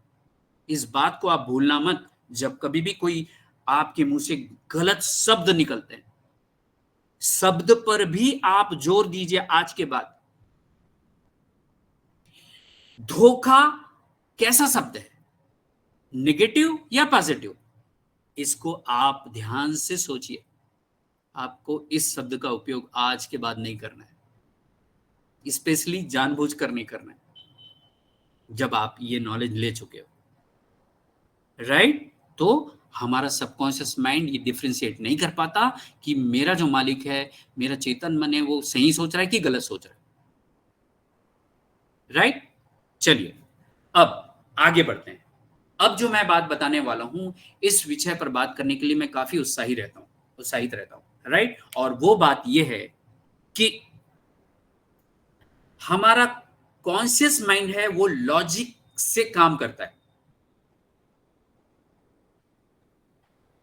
Speaker 3: इस बात को आप भूलना मत। जब कभी भी कोई आपके मुंह से गलत शब्द निकलते हैं, शब्द पर भी आप जोर दीजिए आज के बाद। धोखा कैसा शब्द है, नेगेटिव या पॉजिटिव? इसको आप ध्यान से सोचिए। आपको इस शब्द का उपयोग आज के बाद नहीं करना है, स्पेशली जानबूझकर नहीं करना है, जब आप ये नॉलेज ले चुके हो, राइट? तो हमारा सबकॉन्शियस माइंड ये डिफरेंशिएट नहीं कर पाता कि मेरा जो मालिक है, मेरा चेतन मन है, वो सही सोच रहा है कि गलत सोच रहा है, राइट? चलिए अब आगे बढ़ते हैं। अब जो मैं बात बताने वाला हूं, इस विषय पर बात करने के लिए मैं काफी उत्साहित रहता हूं, राइट? और वो बात यह है कि हमारा कॉन्शियस माइंड है वो लॉजिक से काम करता है,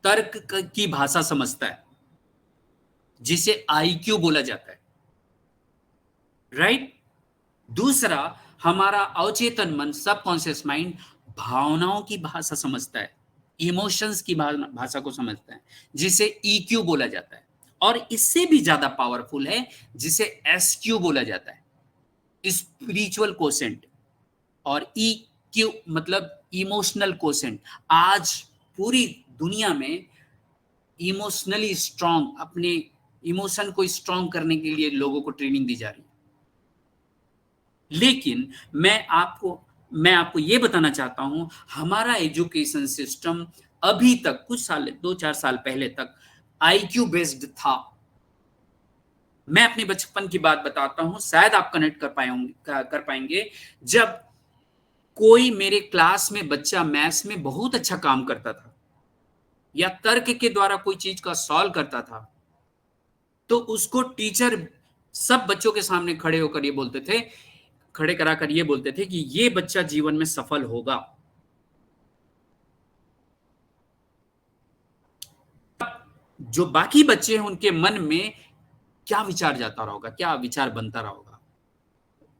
Speaker 3: तर्क की भाषा समझता है, जिसे आईक्यू बोला जाता है, राइट? दूसरा, हमारा अवचेतन मन सबकॉन्शियस माइंड भावनाओं की भाषा समझता है, इमोशंस की भाषा को समझता है, जिसे ईक्यू बोला जाता है। और इससे भी ज्यादा पावरफुल है, जिसे एसक्यू बोला जाता है, स्पिरिचुअल कोसेंट। और ईक्यू मतलब इमोशनल कोसेंट। आज पूरी दुनिया में इमोशनली स्ट्रांग, अपने इमोशन को स्ट्रांग करने के लिए लोगों को ट्रेनिंग दी जा रही है। लेकिन मैं आपको ये बताना चाहता हूं, हमारा एजुकेशन सिस्टम अभी तक कुछ साल, 2-4 साल पहले तक आईक्यू बेस्ड था। मैं अपने बचपन की बात बताता हूं, शायद आप कनेक्ट कर पाएंगे। जब कोई मेरे क्लास में बच्चा मैथ्स में बहुत अच्छा काम करता था या तर्क के द्वारा कोई चीज का सॉल्व करता था, तो उसको टीचर सब बच्चों के सामने खड़े कराकर ये बोलते थे कि ये बच्चा जीवन में सफल होगा। जो बाकी बच्चे हैं उनके मन में क्या विचार जाता रहा होगा, क्या विचार बनता रहा होगा?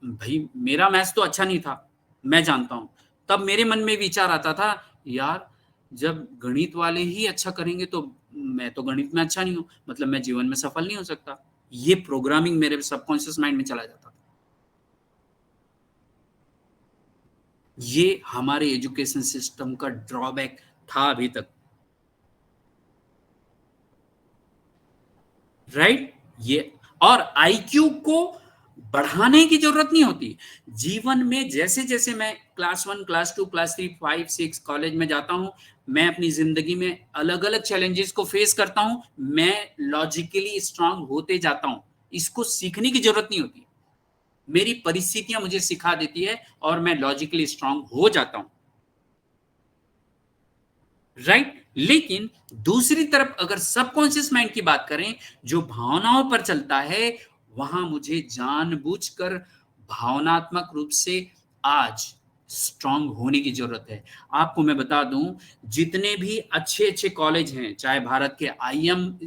Speaker 3: भाई मेरा मैथ्स तो अच्छा नहीं था, मैं जानता हूं। तब मेरे मन में विचार आता था, यार जब गणित वाले ही अच्छा करेंगे तो मैं तो गणित में अच्छा नहीं हूं, मतलब मैं जीवन में सफल नहीं हो सकता। ये प्रोग्रामिंग मेरे सबकॉन्शियस माइंड में चला जाता था। ये हमारे एजुकेशन सिस्टम का ड्रॉबैक था अभी तक, राइट? ये और आईक्यू को बढ़ाने की जरूरत नहीं होती। जीवन में जैसे जैसे मैं क्लास 1, क्लास 2, क्लास 3, 5, 6 कॉलेज में जाता हूं, मैं अपनी जिंदगी में अलग अलग चैलेंजेस को फेस करता हूं, मैं लॉजिकली स्ट्रांग होते जाता हूं। इसको सीखने की जरूरत नहीं होती, मेरी परिस्थितियां मुझे सिखा देती है और मैं लॉजिकली स्ट्रांग हो जाता हूं, राइट? लेकिन दूसरी तरफ अगर सबकॉन्शियस माइंड की बात करें, जो भावनाओं पर चलता है, वहां मुझे जानबूझकर भावनात्मक रूप से आज स्ट्रांग होने की जरूरत है। आपको मैं बता दूं, जितने भी अच्छे अच्छे कॉलेज हैं, चाहे भारत के आईएम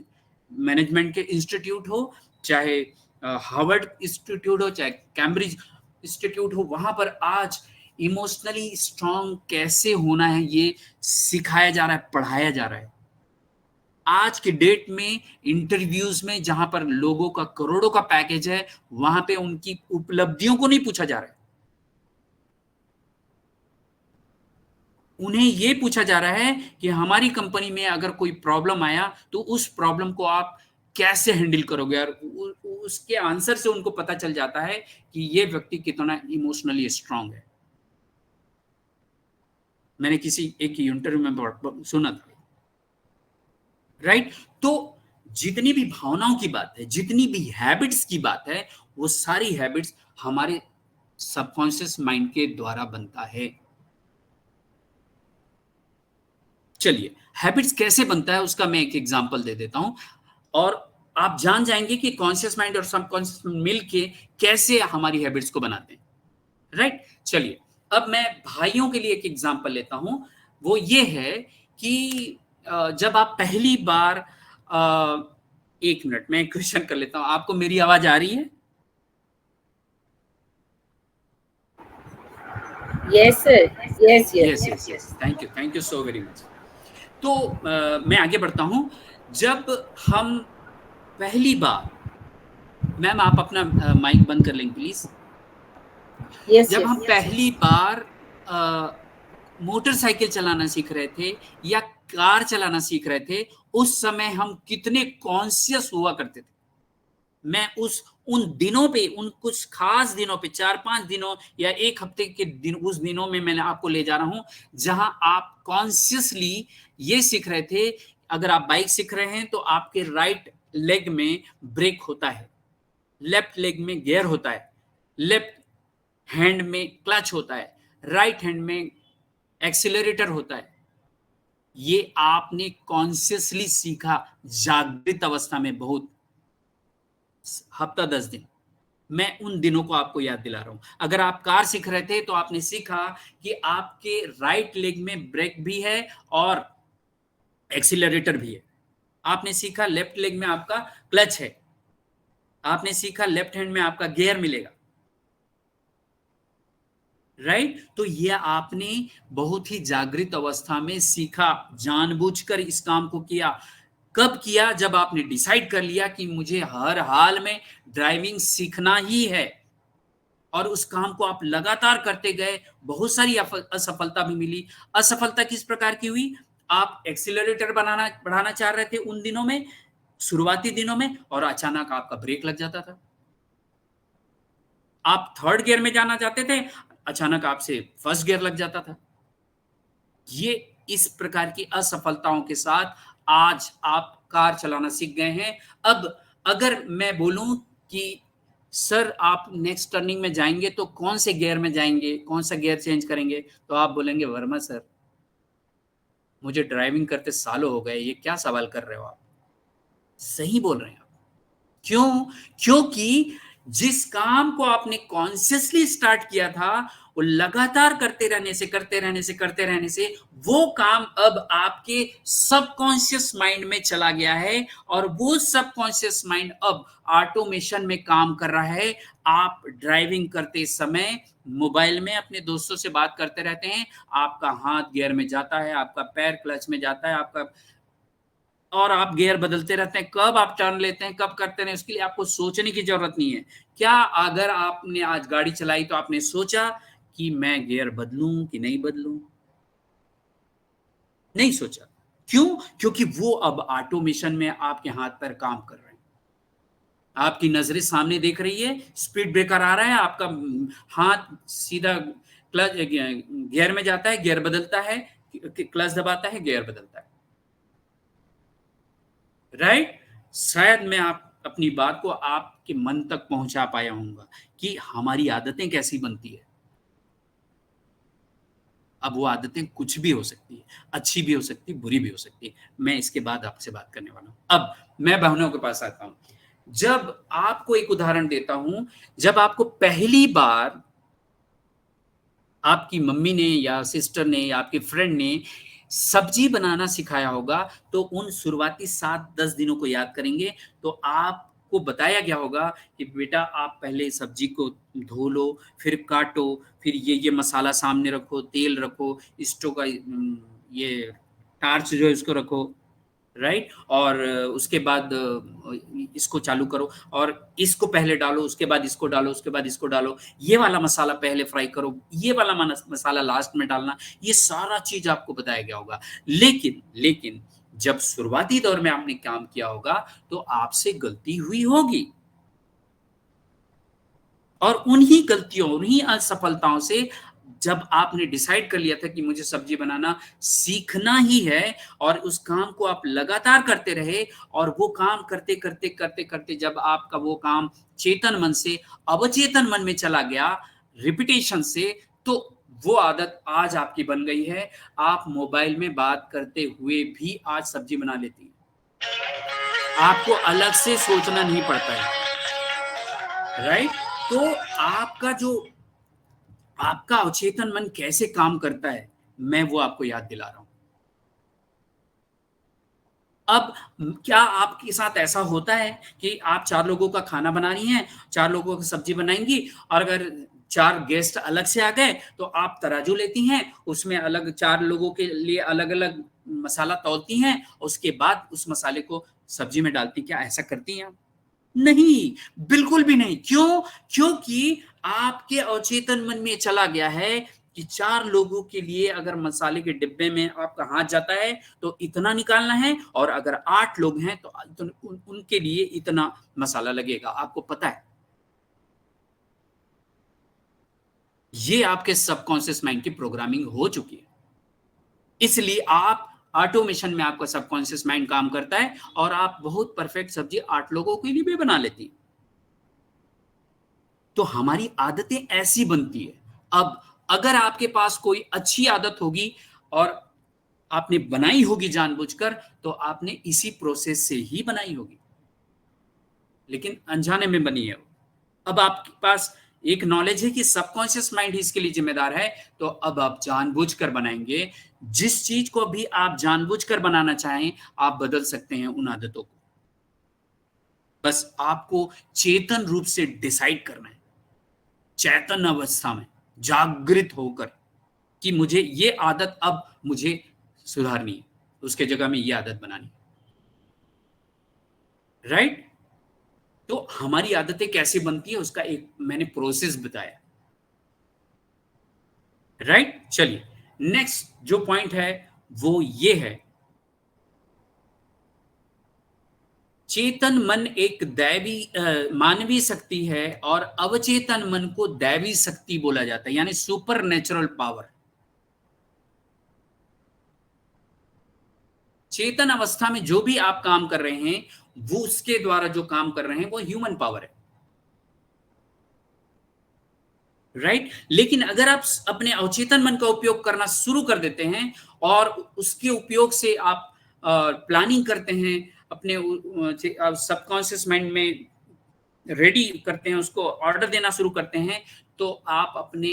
Speaker 3: मैनेजमेंट के इंस्टीट्यूट हो, चाहे हार्वर्ड इंस्टीट्यूट हो, चाहे कैम्ब्रिज इंस्टीट्यूट हो, वहां पर आज इमोशनली स्ट्रांग कैसे होना है ये सिखाया जा रहा है, पढ़ाया जा रहा है। आज के डेट में इंटरव्यूज में जहां पर लोगों का करोड़ों का पैकेज है, वहां पे उनकी उपलब्धियों को नहीं पूछा जा रहा है, उन्हें यह पूछा जा रहा है कि हमारी कंपनी में अगर कोई प्रॉब्लम आया तो उस प्रॉब्लम को आप कैसे हैंडल करोगे। और उसके आंसर से उनको पता चल जाता है कि यह व्यक्ति कितना इमोशनली स्ट्रांग है। मैंने किसी एक इंटरव्यू में सुना था, राइट। तो जितनी भी भावनाओं की बात है, जितनी भी हैबिट्स की बात है, वो सारी हैबिट्स हमारे सबकॉन्शियस माइंड के द्वारा बनता है। चलिए, हैबिट्स कैसे बनता है उसका मैं एक एग्जांपल दे देता हूं, और आप जान जाएंगे कि कॉन्शियस माइंड और सबकॉन्शियस मिल के कैसे हमारी हैबिट्स को बनाते हैं, राइट। चलिए, अब मैं भाइयों के लिए एक एग्जांपल लेता हूं। वो ये है कि जब आप पहली बार, एक मिनट में क्वेश्चन कर लेता हूं, आपको मेरी आवाज आ रही है?
Speaker 2: Yes sir, yes yes.
Speaker 3: Yes, thank you so very much. तो मैं आगे बढ़ता हूं। जब हम पहली बार, मैम आप अपना माइक बंद कर लेंगे प्लीज।
Speaker 2: यस
Speaker 3: जब हम
Speaker 2: यस।
Speaker 3: पहली बार मोटरसाइकिल चलाना सीख रहे थे या कार चलाना सीख रहे थे, उस समय हम कितने कॉन्शियस हुआ करते थे। मैं उन दिनों पे, उन कुछ खास दिनों पे, 4-5 दिनों या एक हफ्ते के दिन, उस दिनों में मैंने आपको ले जा रहा हूं जहां आप कॉन्शियसली ये सीख रहे थे। अगर आप बाइक सीख रहे हैं तो आपके राइट लेग में ब्रेक होता है, लेफ्ट लेग में गियर होता है, लेफ्ट हैंड में क्लच होता है, राइट हैंड में एक्सीलरेटर होता है। ये आपने कॉन्शियसली सीखा जागृत अवस्था में, बहुत हफ्ता 10 दिन। मैं उन दिनों को आपको याद दिला रहा हूं। अगर आप कार सीख रहे थे तो आपने सीखा कि आपके राइट लेग में ब्रेक भी है और एक्सीलरेटर भी है। आपने सीखा लेफ्ट लेग में आपका क्लच है। आपने सीखा लेफ्ट हैंड में आपका गियर मिलेगा, राइट। तो यह आपने बहुत ही जागृत अवस्था में सीखा, जानबूझकर इस काम को किया। कब किया? जब आपने डिसाइड कर लिया कि मुझे हर हाल में ड्राइविंग सीखना ही है, और उस काम को आप लगातार करते गए। बहुत सारी असफलता भी मिली। असफलता किस प्रकार की हुई? आप एक्सीलरेटर बढ़ाना चाह रहे थे उन दिनों में, शुरुआती दिनों में, और अचानक आपका ब्रेक लग जाता था। आप थर्ड गियर में जाना चाहते थे, अचानक आपसे फर्स्ट गियर लग जाता था। ये इस प्रकार की असफलताओं के साथ आज आप कार चलाना सीख गए हैं। अब अगर मैं बोलूं कि सर आप नेक्स्ट टर्निंग में जाएंगे तो कौन से गियर में जाएंगे, कौन सा गियर चेंज करेंगे, तो आप बोलेंगे वर्मा सर मुझे ड्राइविंग करते सालों हो गए, ये क्या सवाल कर रहे हो आप। सही बोल रहे हैं आप। क्यों? क्योंकि जिस काम को आपने कॉन्शियसली स्टार्ट किया था, वो लगातार करते रहने से वो काम अब आपके सबकॉन्शियस माइंड में चला गया है, और वो सबकॉन्शियस माइंड अब ऑटोमेशन में काम कर रहा है। आप ड्राइविंग करते समय मोबाइल में अपने दोस्तों से बात करते रहते हैं, आपका हाथ गियर में जाता है, आपका पैर क्लच में जाता है, आपका, और आप गियर बदलते रहते हैं। कब आप टर्न लेते हैं, कब करते हैं, उसके लिए आपको सोचने की जरूरत नहीं है। क्या अगर आपने आज गाड़ी चलाई तो आपने सोचा कि मैं गियर बदलूं कि नहीं बदलूं? नहीं सोचा। क्यों? क्योंकि वो अब ऑटोमेशन में आपके हाथ पर काम कर रहे हैं। आपकी नजरें सामने देख रही है, स्पीड ब्रेकर आ रहा है, आपका हाथ सीधा क्लच गियर में जाता है, गियर बदलता है, क्लच दबाता है, गियर बदलता है, राइट। शायद मैं आप अपनी बात को आपके मन तक पहुंचा पाया हूंगा कि हमारी आदतें कैसी बनती है। अब वो आदतें कुछ भी हो सकती है, अच्छी भी हो सकती है, बुरी भी हो सकती है। मैं इसके बाद आपसे बात करने वाला हूं। अब मैं बहनों के पास आता हूं। जब आपको एक उदाहरण देता हूं, जब आपको पहली बार आपकी मम्मी ने या सिस्टर ने या आपके फ्रेंड ने सब्जी बनाना सिखाया होगा, तो उन शुरुआती 7-10 दिनों को याद करेंगे तो आपको बताया गया होगा कि बेटा आप पहले सब्जी को धो लो, फिर काटो, फिर ये मसाला सामने रखो, तेल रखो, स्टोव का ये टार्च जो है उसको रखो, राइट। और उसके बाद इसको चालू करो, और इसको पहले डालो, उसके बाद इसको डालो, उसके बाद इसको डालो, ये वाला मसाला पहले फ्राई करो, ये वाला मसाला लास्ट में डालना। ये सारा चीज आपको बताया गया होगा। लेकिन जब शुरुआती दौर में आपने काम किया होगा तो आपसे गलती हुई होगी, और उन्हीं गलतियों, उन्हीं असफलताओं से जब आपने डिसाइड कर लिया था कि मुझे सब्जी बनाना सीखना ही है और उस काम को आप लगातार करते रहे और वो काम करते करते करते करते जब आपका वो काम चेतन मन से अवचेतन मन में चला गया रिपीटेशन से, तो वो आदत आज आपकी बन गई है। आप मोबाइल में बात करते हुए भी आज सब्जी बना लेती हैं, आपको अलग से सोचना नहीं पड़ता है, राइट। तो आपका अवचेतन मन कैसे काम करता है, मैं वो आपको याद दिला रहा हूं। अब क्या आपके साथ ऐसा होता है कि आप 4 लोगों का खाना बना रही हैं, 4 लोगों की सब्जी बनाएंगी, और अगर 4 गेस्ट अलग से आ गए तो आप तराजू लेती हैं, उसमें अलग 4 लोगों के लिए अलग अलग मसाला तौलती हैं, उसके बाद उस मसाले को सब्जी में डालती। क्या ऐसा करती हैं आप? नहीं, बिल्कुल भी नहीं। क्यों? क्योंकि आपके अवचेतन मन में चला गया है कि 4 लोगों के लिए अगर मसाले के डिब्बे में आपका हाथ जाता है तो इतना निकालना है, और अगर 8 लोग हैं तो उनके लिए इतना मसाला लगेगा। आपको पता है, ये आपके सबकॉन्शियस माइंड की प्रोग्रामिंग हो चुकी है। इसलिए आप ऑटोमेशन में आपका सबकॉन्शियस माइंड काम करता है और आप बहुत परफेक्ट सब्जी 8 लोगों के लिए भी बना लेती। तो हमारी आदतें ऐसी बनती है। अब अगर आपके पास कोई अच्छी आदत होगी और आपने बनाई होगी जानबूझकर, तो आपने इसी प्रोसेस से ही बनाई होगी, लेकिन अनजाने में बनी है वो। अब आपके पास एक नॉलेज है कि सबकॉन्शियस माइंड ही इसके लिए जिम्मेदार है, तो अब आप जानबूझकर बनाएंगे। जिस चीज को भी आप जानबूझकर बनाना चाहें, आप बदल सकते हैं उन आदतों को। बस आपको चेतन रूप से डिसाइड करना है, चेतन अवस्था में जागृत होकर, कि मुझे ये आदत अब मुझे सुधारनी है, उसके जगह में ये आदत बनानी, राइट। तो हमारी आदतें कैसे बनती है उसका एक मैंने प्रोसेस बताया, राइट। चलिए नेक्स्ट जो पॉइंट है वो ये है, चेतन मन एक दैवी मानवीय शक्ति है और अवचेतन मन को दैवी शक्ति बोला जाता है, यानी सुपर नेचुरल पावर। चेतन अवस्था में जो भी आप काम कर रहे हैं, वो उसके द्वारा जो काम कर रहे हैं वो ह्यूमन पावर है, राइट। लेकिन अगर आप अपने अवचेतन मन का उपयोग करना शुरू कर देते हैं और उसके उपयोग से आप प्लानिंग करते हैं, अपने सबकॉन्शियस माइंड में रेडी करते हैं, उसको ऑर्डर देना शुरू करते हैं, तो आप अपने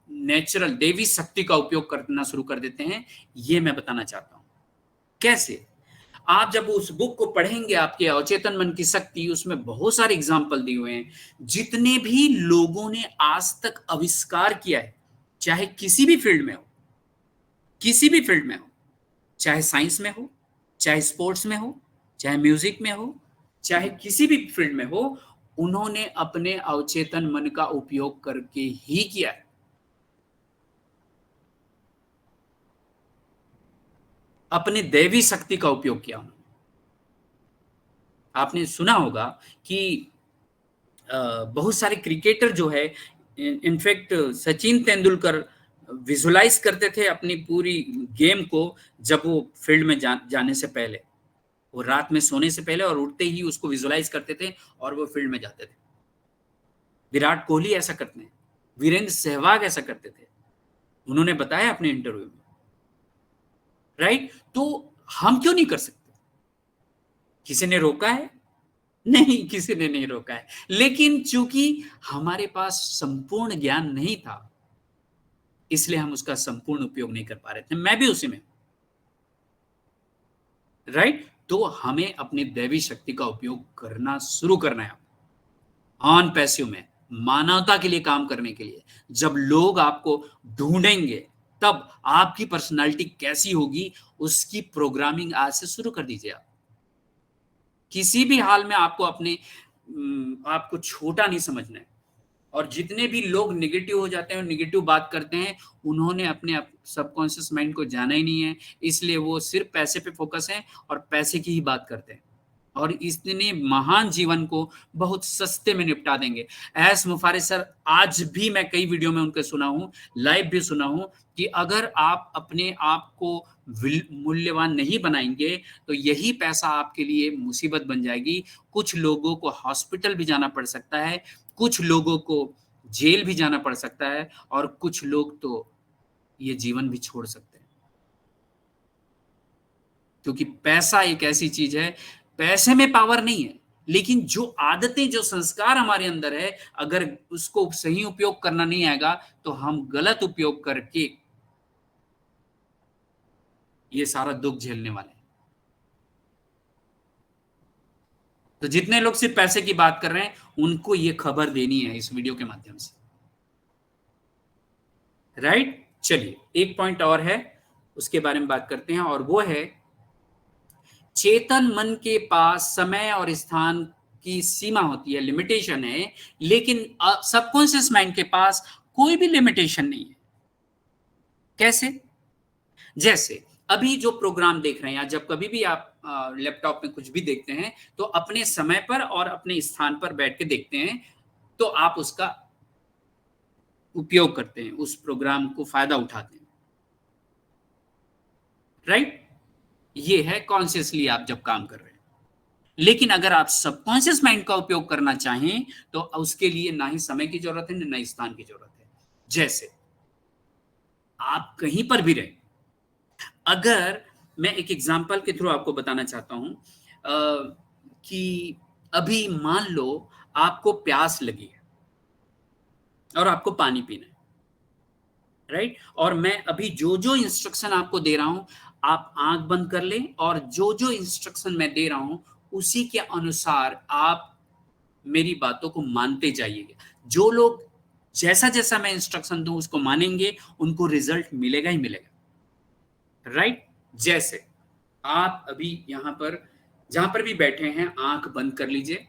Speaker 3: नेचुरल देवी शक्ति का उपयोग करना शुरू कर देते हैं। ये मैं बताना चाहता हूं कैसे। आप जब उस बुक को पढ़ेंगे, आपके अवचेतन मन की शक्ति, उसमें बहुत सारे एग्जाम्पल दिए हुए हैं। जितने भी लोगों ने आज तक आविष्कार किया है, चाहे किसी भी फील्ड में हो, किसी भी फील्ड में हो, चाहे साइंस में हो, चाहे स्पोर्ट्स में हो, चाहे म्यूजिक में हो, चाहे किसी भी फील्ड में हो, उन्होंने अपने अवचेतन मन का उपयोग करके ही किया है। अपने दैवी शक्ति का उपयोग किया। आपने सुना होगा कि बहुत सारे क्रिकेटर जो है, इनफैक्ट सचिन तेंदुलकर विजुलाइज करते थे अपनी पूरी गेम को, जब वो फील्ड में जाने से पहले, वो रात में सोने से पहले और उठते ही उसको विजुलाइज करते थे और वो फील्ड में जाते थे। विराट कोहली ऐसा करते हैं, वीरेंद्र सहवाग ऐसा करते थे, उन्होंने बताया अपने इंटरव्यू में, राइट। तो हम क्यों नहीं कर सकते? किसी ने रोका है? नहीं, किसी ने नहीं रोका है, लेकिन चूंकि हमारे पास संपूर्ण ज्ञान नहीं था, इसलिए हम उसका संपूर्ण उपयोग नहीं कर पा रहे थे। मैं भी उसी में, राइट। तो हमें अपनी दैवी शक्ति का उपयोग करना शुरू करना है, ऑन पैसिव में, मानवता के लिए काम करने के लिए। जब लोग आपको ढूंढेंगे, तब आपकी पर्सनालिटी कैसी होगी, उसकी प्रोग्रामिंग आज से शुरू कर दीजिए। आप किसी भी हाल में आपको छोटा नहीं समझना है। और जितने भी लोग नेगेटिव हो जाते हैं और नेगेटिव बात करते हैं, उन्होंने अपने सबकॉन्शियस माइंड को जाना ही नहीं है, इसलिए वो सिर्फ पैसे पे फोकस है और पैसे की ही बात करते हैं। और इतने महान जीवन को बहुत सस्ते में निपटा देंगे। एस मुफारिस सर, आज भी मैं कई वीडियो में उनके सुना हूं, लाइव भी सुना हूं, कि अगर आप अपने आप को मूल्यवान नहीं बनाएंगे तो यही पैसा आपके लिए मुसीबत बन जाएगी। कुछ लोगों को हॉस्पिटल भी जाना पड़ सकता है, कुछ लोगों को जेल भी जाना पड़ सकता है, और कुछ लोग तो ये जीवन भी छोड़ सकते हैं। क्योंकि पैसा एक ऐसी चीज है, पैसे में पावर नहीं है, लेकिन जो आदतें, जो संस्कार हमारे अंदर है, अगर उसको सही उपयोग करना नहीं आएगा तो हम गलत उपयोग करके ये सारा दुख झेलने वाले हैं। तो जितने लोग सिर्फ पैसे की बात कर रहे हैं, उनको ये खबर देनी है इस वीडियो के माध्यम से, राइट? चलिए, एक पॉइंट और है, उसके बारे में बात करते हैं, और वो है चेतन मन के पास समय और स्थान की सीमा होती है, लिमिटेशन है, लेकिन सबकॉन्शियस माइंड के पास कोई भी लिमिटेशन नहीं है। कैसे? जैसे अभी जो प्रोग्राम देख रहे हैं, या जब कभी भी आप लैपटॉप में कुछ भी देखते हैं, तो अपने समय पर और अपने स्थान पर बैठ के देखते हैं, तो आप उसका उपयोग करते हैं, उस प्रोग्राम को फायदा उठाते हैं, राइट? ये है कॉन्शियसली आप जब काम कर रहे हैं। लेकिन अगर आप सबकॉन्शियस माइंड का उपयोग करना चाहें तो उसके लिए ना ही समय की जरूरत है, ना ही स्थान की जरूरत है। जैसे आप कहीं पर भी रहें, अगर मैं एक एग्जांपल के थ्रू आपको बताना चाहता हूं कि अभी मान लो आपको प्यास लगी है और आपको पानी पीना है, राइट? और मैं अभी जो जो इंस्ट्रक्शन आपको दे रहा हूं, आप आंख बंद कर लें, और जो जो इंस्ट्रक्शन मैं दे रहा हूं उसी के अनुसार आप मेरी बातों को मानते जाइएगा। जो लोग जैसा जैसा मैं इंस्ट्रक्शन दूं उसको मानेंगे, उनको रिजल्ट मिलेगा ही मिलेगा, राइट? जैसे आप अभी यहां पर जहां पर भी बैठे हैं, आंख बंद कर लीजिए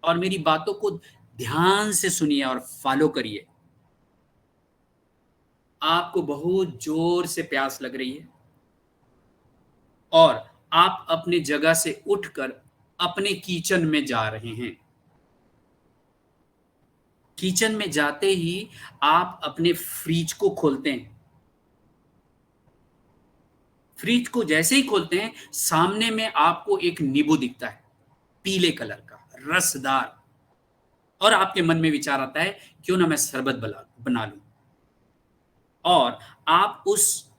Speaker 3: और मेरी बातों को ध्यान से सुनिए और फॉलो करिए। आपको बहुत जोर से प्यास लग रही है और आप अपने जगह से उठकर अपने किचन में जा रहे हैं। किचन में जाते ही आप अपने फ्रिज को खोलते हैं। फ्रिज को जैसे ही खोलते हैं, सामने में आपको एक नींबू दिखता है, पीले कलर का, रसदार, और आपके मन में विचार आता है क्यों ना मैं शरबत बना लूं, और आप उस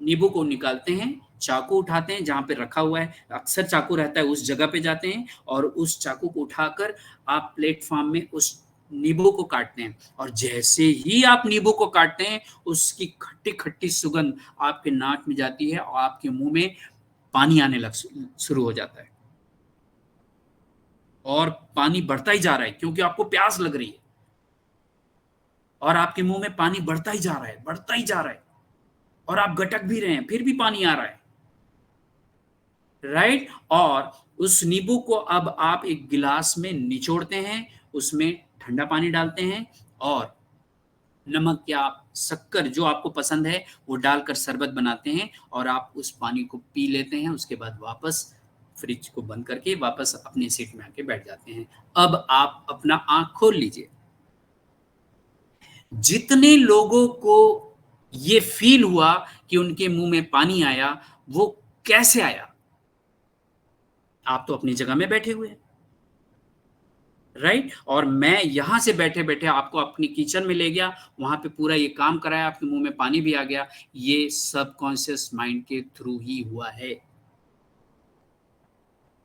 Speaker 3: नींबू को निकालते हैं, चाकू उठाते हैं, जहां पे रखा हुआ है अक्सर चाकू रहता है उस जगह पे जाते हैं, और उस चाकू को उठाकर आप प्लेटफॉर्म में उस नींबू को काटते हैं, और जैसे ही आप नींबू को काटते हैं, उसकी खट्टी खट्टी सुगंध आपके नाक में जाती है और आपके मुंह में पानी आने लग शुरू हो जाता है, और पानी बढ़ता ही जा रहा है क्योंकि आपको प्यास लग रही है, और आपके मुंह में पानी बढ़ता ही जा रहा है, बढ़ता ही जा रहा है, और आप गटक भी रहे हैं, फिर भी पानी आ रहा है, राइट? और उस नींबू को अब आप एक गिलास में निचोड़ते हैं, उसमें ठंडा पानी डालते हैं और नमक या शक्कर जो आपको पसंद है वो डालकर शरबत बनाते हैं, और आप उस पानी को पी लेते हैं। उसके बाद वापस फ्रिज को बंद करके वापस अपनी सीट में आके बैठ जाते हैं। अब आप अपना आंख खोल लीजिए। जितने लोगों को ये फील हुआ कि उनके मुंह में पानी आया, वो कैसे आया? आप तो अपनी जगह में बैठे हुए हैं, राइट? और मैं यहां से बैठे बैठे आपको अपनी किचन में ले गया, वहां पे पूरा ये काम कराया, आपके मुंह में पानी भी आ गया। ये सबकॉन्शियस माइंड के थ्रू ही हुआ है।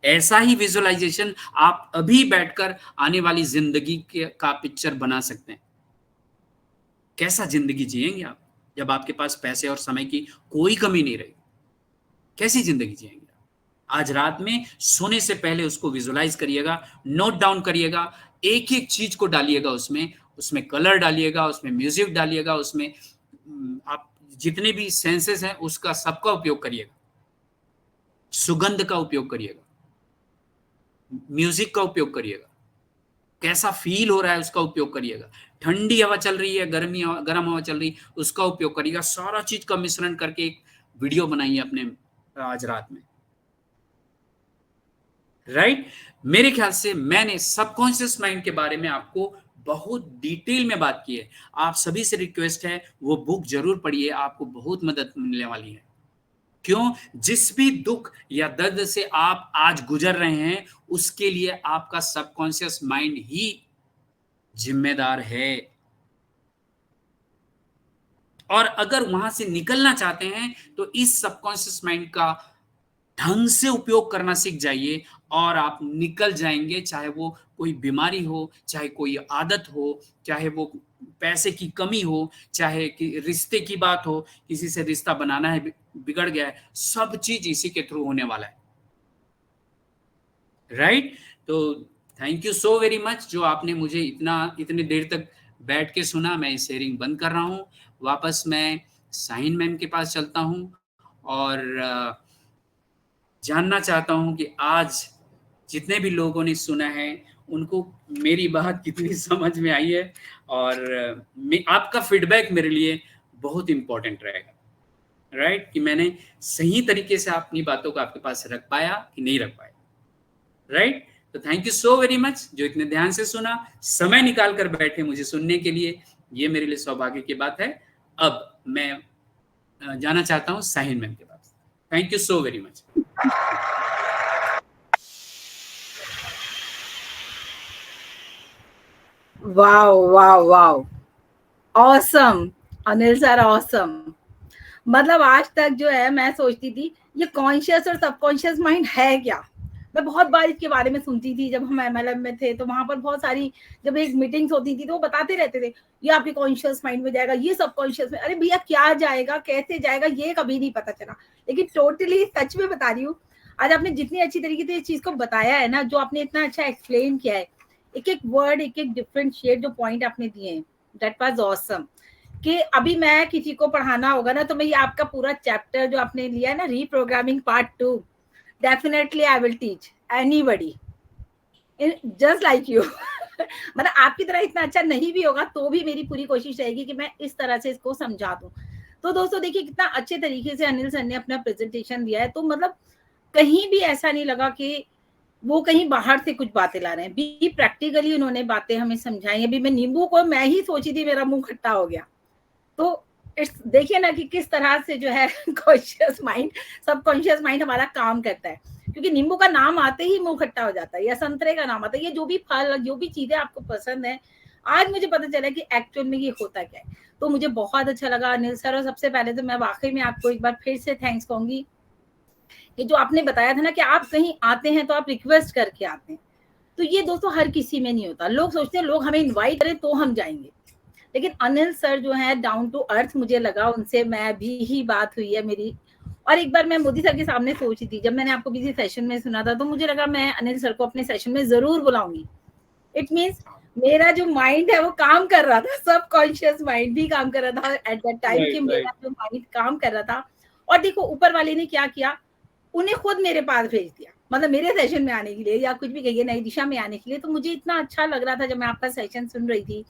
Speaker 3: ऐसा ही विजुअलाइजेशन आप अभी बैठकर आने वाली जिंदगी का पिक्चर बना सकते हैं। कैसा जिंदगी जिएंगे आप जब आपके पास पैसे और समय की कोई कमी नहीं रही? कैसी जिंदगी जिएंगे? आज रात में सोने से पहले उसको विजुअलाइज करिएगा, नोट डाउन करिएगा, एक एक चीज को डालिएगा, उसमें कलर डालिएगा, उसमें म्यूजिक डालिएगा, उसमें आप जितने भी सेंसेस हैं उसका सबका उपयोग करिएगा, सुगंध का उपयोग करिएगा, म्यूजिक का उपयोग करिएगा, कैसा फील हो रहा है उसका उपयोग करिएगा, ठंडी हवा चल रही है, गर्म हवा चल रही है, उसका उपयोग करिएगा। सारा चीज का मिश्रण करके एक वीडियो बनाइए अपने आज रात में, राइट। मेरे ख्याल से मैंने सबकॉन्शियस माइंड के बारे में आपको बहुत डिटेल में बात की है। आप सभी से रिक्वेस्ट है वो बुक जरूर पढ़िए, आपको बहुत मदद मिलने वाली है। क्यों? जिस भी दुख या दर्द से आप आज गुजर रहे हैं उसके लिए आपका सबकॉन्शियस माइंड ही जिम्मेदार है। और अगर वहां से निकलना चाहते हैं तो इस सबकॉन्शियस माइंड का ढंग से उपयोग करना सीख जाइए और आप निकल जाएंगे। चाहे वो कोई बीमारी हो, चाहे कोई आदत हो, चाहे वो पैसे की कमी हो, चाहे कि रिश्ते की बात हो, किसी से रिश्ता बनाना है बिगड़ गया है, सब चीज इसी के थ्रू होने वाला है। राइट। तो thank you so very much जो आपने मुझे इतने देर तक बैठ के सुना। मैं शेयरिंग बंद कर रहा हूँ। वापस मैं साहिन मैम के पास चलता हूँ और जानना चाहता हूँ कि आज जितने भी लोगों ने सुना है उनको मेरी बात कितनी समझ में आई है। और आपका फीडबैक मेरे लिए बहुत इंपॉर्टेंट रहेगा। राइट, कि मैंने सही तरीके से अपनी बातों को आपके पास रख पाया कि नहीं रख पाया। राइट। तो thank you so very much जो इतने ध्यान से सुना, समय निकाल कर बैठे मुझे सुनने के लिए। ये मेरे लिए सौभाग्य की बात है। अब मैं जाना चाहता हूँ साहिन मैम के पास। Thank you so very much.
Speaker 2: Wow wow wow, awesome Anil sir, awesome. मतलब आज तक जो है मैं सोचती थी ये कॉन्शियस और सबकॉन्शियस माइंड है क्या। मैं बहुत बार इसके बारे में सुनती थी जब हम MLM में थे, तो वहां पर बहुत सारी जब एक मीटिंग्स होती थी तो वो बताते रहते थे ये आपके कॉन्शियस माइंड में जाएगा, ये सबकॉन्शियस में। अरे भैया क्या जाएगा, कैसे जाएगा, ये कभी नहीं पता चला। लेकिन टोटली सच में बता रही हूँ, आज आपने जितनी अच्छी तरीके से इस चीज को बताया है ना, जो आपने इतना अच्छा एक्सप्लेन किया है, एक एक वर्ड, एक एक डिफरेंशिएट जो पॉइंट आपने दिए हैं, दैट वाज ऑसम। कि अभी मैं किसी को पढ़ाना होगा ना तो मैं ये आपका पूरा चैप्टर जो आपने लिया है ना, reprogramming part 2, definitely I will teach anybody just like you. मतलब आपकी तरह इतना अच्छा नहीं भी होगा तो भी मेरी पूरी कोशिश रहेगी कि मैं इस तरह से इसको समझा दूं। तो दोस्तों देखिए कितना अच्छे तरीके से अनिल सर ने अपना प्रेजेंटेशन दिया है। तो मतलब कहीं भी ऐसा नहीं लगा कि वो कहीं बाहर से कुछ बातें ला रहे हैं, भी प्रैक्टिकली उन्होंने बातें हमें समझाई। अभी मैं नींबू को मैं ही सोची थी, मेरा मुंह खट्टा हो गया। तो इट्स देखिए ना कि किस तरह से जो है कॉन्शियस माइंड, सबकॉन्शियस माइंड हमारा काम करता है। क्योंकि नींबू का नाम आते ही मुंह खट्टा हो जाता है, या संतरे का नाम आता है, ये जो भी फल, जो भी चीजें आपको पसंद है, आज मुझे पता चला कि एक्चुअल में ये होता क्या है। तो मुझे बहुत अच्छा लगा अनिल सर। और सबसे पहले तो मैं वाकई में आपको एक बार फिर से थैंक्स कहूंगी कि जो आपने बताया था ना कि आप कहीं आते हैं तो आप रिक्वेस्ट करके आते हैं। तो ये दोस्तों हर किसी में नहीं होता। लोग सोचते हैं लोग हमें इन्वाइट करें तो हम जाएंगे, लेकिन अनिल सर जो है डाउन टू अर्थ, मुझे लगा उनसे मैं भी ही बात हुई है मेरी। और एक बार मैं मोदी सर के सामने सोची थी, जब मैंने आपको किसी सेशन में सुना था, तो मुझे लगा मैं अनिल सर को अपने सेशन में जरूर बुलाऊंगी। इट मीन्स मेरा जो माइंड है वो काम कर रहा था, सब कॉन्शियस माइंड भी काम कर रहा था एट दैट टाइम कि मेरा जो माइंड काम कर रहा था। और देखो ऊपर वाले ने क्या किया, उन्हें खुद मेरे पास भेज दिया, मतलब मेरे सेशन में आने के लिए, या कुछ भी कहिए नई दिशा में आने के लिए। तो मुझे इतना अच्छा लग रहा था जब मैं आपका सेशन सुन रही थी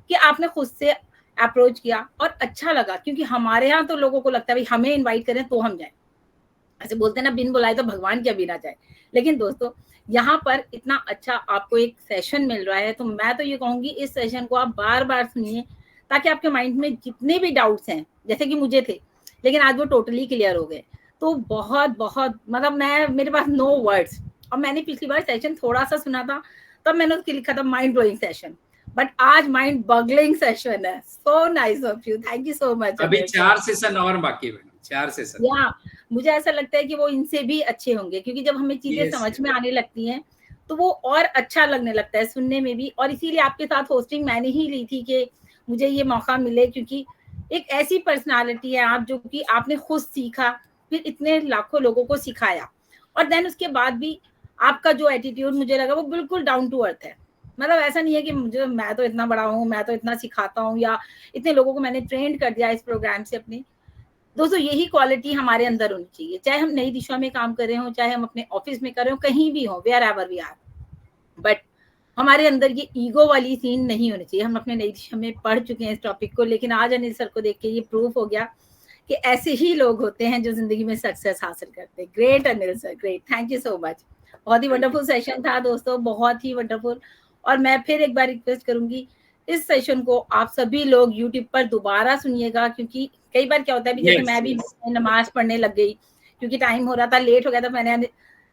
Speaker 2: कि आपने खुद से अप्रोच किया, और अच्छा लगा। क्योंकि हमारे यहाँ तो लोगों को लगता है भाई हमें इनवाइट करें तो हम जाएं, ऐसे बोलते हैं ना, बिन बुलाए तो भगवान क्या बिना जाए। लेकिन दोस्तों यहाँ पर इतना अच्छा आपको एक सेशन मिल रहा है, तो मैं तो ये कहूंगी इस सेशन को आप बार बार सुनिए, ताकि आपके माइंड में जितने भी डाउट्स हैं, जैसे कि मुझे थे, लेकिन आज वो टोटली क्लियर हो गए। तो बहुत बहुत मतलब मेरे पास नो वर्ड्स। और मैंने पिछली बार सेशन थोड़ा सा सुना था, तब मैंने उसके लिखा था माइंड ब्लोइंग सेशन, बट आज माइंड बगलिंग सेशन है। So nice of you, thank you so much.
Speaker 3: अभी 4 सेशन और बाकी है, 4 सेशन।
Speaker 2: या मुझे ऐसा लगता है कि वो इनसे भी अच्छे होंगे, क्योंकि जब हमें चीजें समझ में आने लगती हैं तो वो और अच्छा लगने लगता है सुनने में भी। और इसीलिए आपके साथ होस्टिंग मैंने ही ली थी कि मुझे ये मौका मिले, क्योंकि एक ऐसी पर्सनालिटी है आप, जो कि आपने खुद सीखा, फिर इतने लाखों लोगों को सिखाया, और देन उसके बाद भी आपका जो एटीट्यूड मुझे लगा वो बिल्कुल डाउन टू अर्थ है। मतलब ऐसा नहीं है कि मैं तो इतना बड़ा हूँ, मैं तो इतना सिखाता हूँ, या इतने लोगों को मैंने ट्रेंड कर दिया इस प्रोग्राम से अपने। दोस्तों यही क्वालिटी हमारे अंदर होनी चाहिए, चाहे हम नई दिशा में काम कर रहे हो, चाहे हम अपने ऑफिस में कर रहे हो, कहीं भी हो, wherever we are, but हमारे अंदर ये ईगो वाली सीन नहीं होनी चाहिए। हम अपने नई दिशा में पढ़ चुके हैं इस टॉपिक को, लेकिन आज अनिल सर को देख के ये प्रूफ हो गया कि ऐसे ही लोग होते हैं जो जिंदगी में सक्सेस हासिल करते हैं। Great Anil sir, great, thank you so much. बहुत ही वंडरफुल सेशन था दोस्तों, बहुत ही वंडरफुल। और मैं फिर एक बार रिक्वेस्ट करूंगी, इस सेशन को आप सभी लोग यूट्यूब पर दोबारा सुनिएगा, क्योंकि कई बार क्या होता है, जैसे मैं भी नमाज पढ़ने लग गई क्योंकि टाइम हो रहा था, लेट हो गया था।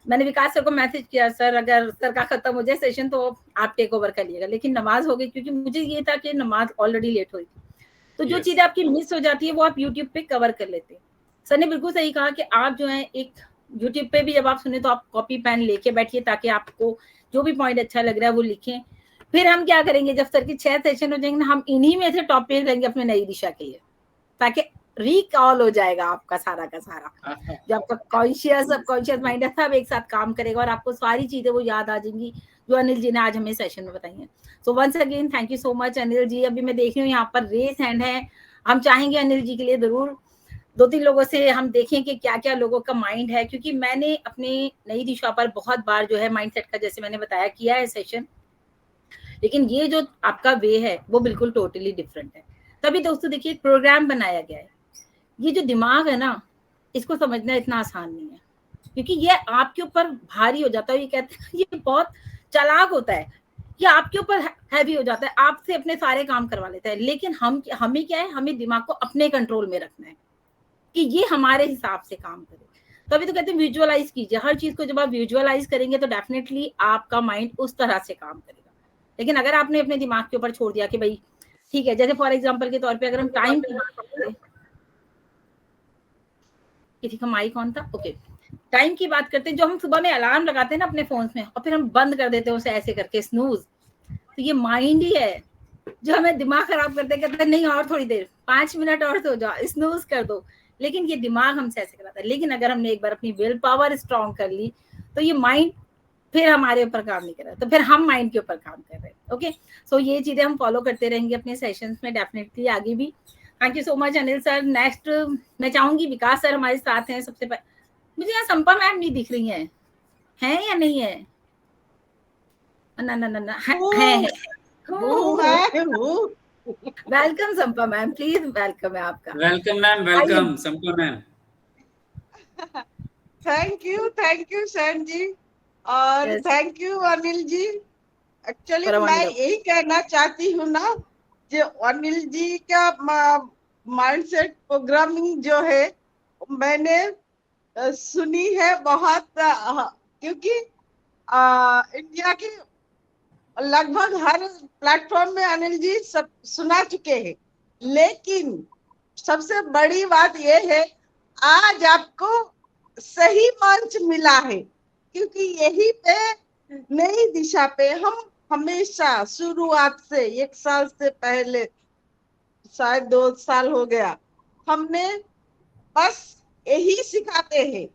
Speaker 2: मैंने विकास सर को मैसेज किया, सर अगर सर का खत्म हो जाए सेशन तो आप टेक ओवर कर लिएगा, लेकिन नमाज हो गई, क्योंकि मुझे ये था कि नमाज ऑलरेडी लेट हो रही थी। तो जो चीजें आपकी मिस हो जाती है वो आप यूट्यूब पे कवर कर लेते हैं। सर ने बिल्कुल सही कहा कि आप जो है एक यूट्यूब पे भी जब आप सुने तो आप कॉपी पेन लेके बैठिए, ताकि आपको जो भी पॉइंट अच्छा लग रहा है वो लिखें। फिर हम क्या करेंगे, जब सर की 6 सेशन हो जाएंगे ना, हम इन्हीं में से टॉपिक लेंगे अपने नई दिशा के लिए, ताकि रिकॉल हो जाएगा आपका सारा का सारा, जो आपका कॉन्शियस सबकॉन्शियस माइंड है, सब एक साथ काम करेगा और आपको सारी चीजें वो याद आ जाएंगी जो अनिल जी ने आज हमें सेशन में बताई है। So once again thank you so much Anil ji. अभी मैं देख रही हूँ यहाँ पर रेस हैंड है, हम चाहेंगे अनिल जी के लिए जरूर 2-3 लोगों से हम देखें कि क्या क्या लोगों का माइंड है, क्योंकि मैंने अपने नई दिशा पर बहुत बार जो है माइंडसेट का, जैसे मैंने बताया, किया है सेशन, लेकिन ये जो आपका वे है वो बिल्कुल टोटली डिफरेंट है। तभी दोस्तों देखिए प्रोग्राम बनाया गया है। ये जो दिमाग है ना, इसको समझना इतना आसान नहीं है, क्योंकि ये आपके ऊपर भारी हो जाता है। ये कहते हैं ये बहुत चालाक होता है, ये आपके ऊपर हैवी हो जाता है, आपसे अपने सारे काम करवा लेता है। लेकिन हमें क्या है, हमें दिमाग को अपने कंट्रोल में रखना है कि ये हमारे हिसाब से काम करे। तभी तो कहते हैं विजुअलाइज कीजिए हर चीज को। जब आप विजुअलाइज करेंगे तो डेफिनेटली आपका माइंड उस तरह से काम करेगा। लेकिन अगर आपने अपने दिमाग के ऊपर छोड़ दिया कि भाई ठीक है, जैसे फॉर एग्जाम्पल के तौर पे अगर हम टाइम की बात करें, किसी का माइक ऑन था, ओके, टाइम की बात करते हैं, जो हम सुबह में अलार्म लगाते हैं ना अपने फोन में और फिर हम बंद कर देते हैं उसे ऐसे करके स्नूज, तो ये माइंड ही है जो हमें दिमाग खराब करते, कहते हैं नहीं और थोड़ी देर 5 मिनट और सो जाओ, स्नूज कर दो। लेकिन ये दिमाग हमसे ऐसे कराता है। लेकिन अगर हमने एक बार अपनी विल पावर स्ट्रॉन्ग कर ली तो ये माइंड फिर हमारे ऊपर काम नहीं कर रहा, तो फिर हम माइंड के ऊपर काम कर रहे हैं। ओके, सो ये चीजें हम फॉलो करते रहेंगे अपने सेशंस में डेफिनेटली आगे भी। Thank you so much Anil sir. Next मैं चाहूंगी विकास सर हमारे साथ हैं। सबसे पहले मुझे यहाँ संपा मैम नहीं दिख रही हैं या नहीं है? ना ना ना ना है welcome Sampa ma'am, please welcome है आपका।
Speaker 3: Welcome ma'am, welcome Sampa ma'am.
Speaker 4: Thank you Sain ji और thank you Anil ji. Actually मैं यही कहना चाहती हूँ ना, जो अनिल जी का माइंडसेट प्रोग्रामिंग जो है मैंने सुनी है बहुत, क्योंकि इंडिया की लगभग हर प्लेटफॉर्म में अनिल जी सब सुना चुके हैं। लेकिन सबसे बड़ी बात यह है आज आपको सही मंच मिला है, क्योंकि यही पे नई दिशा पे हम हमेशा शुरुआत से 1 साल से पहले, शायद 2 साल हो गया, हमने बस यही सिखाते हैं,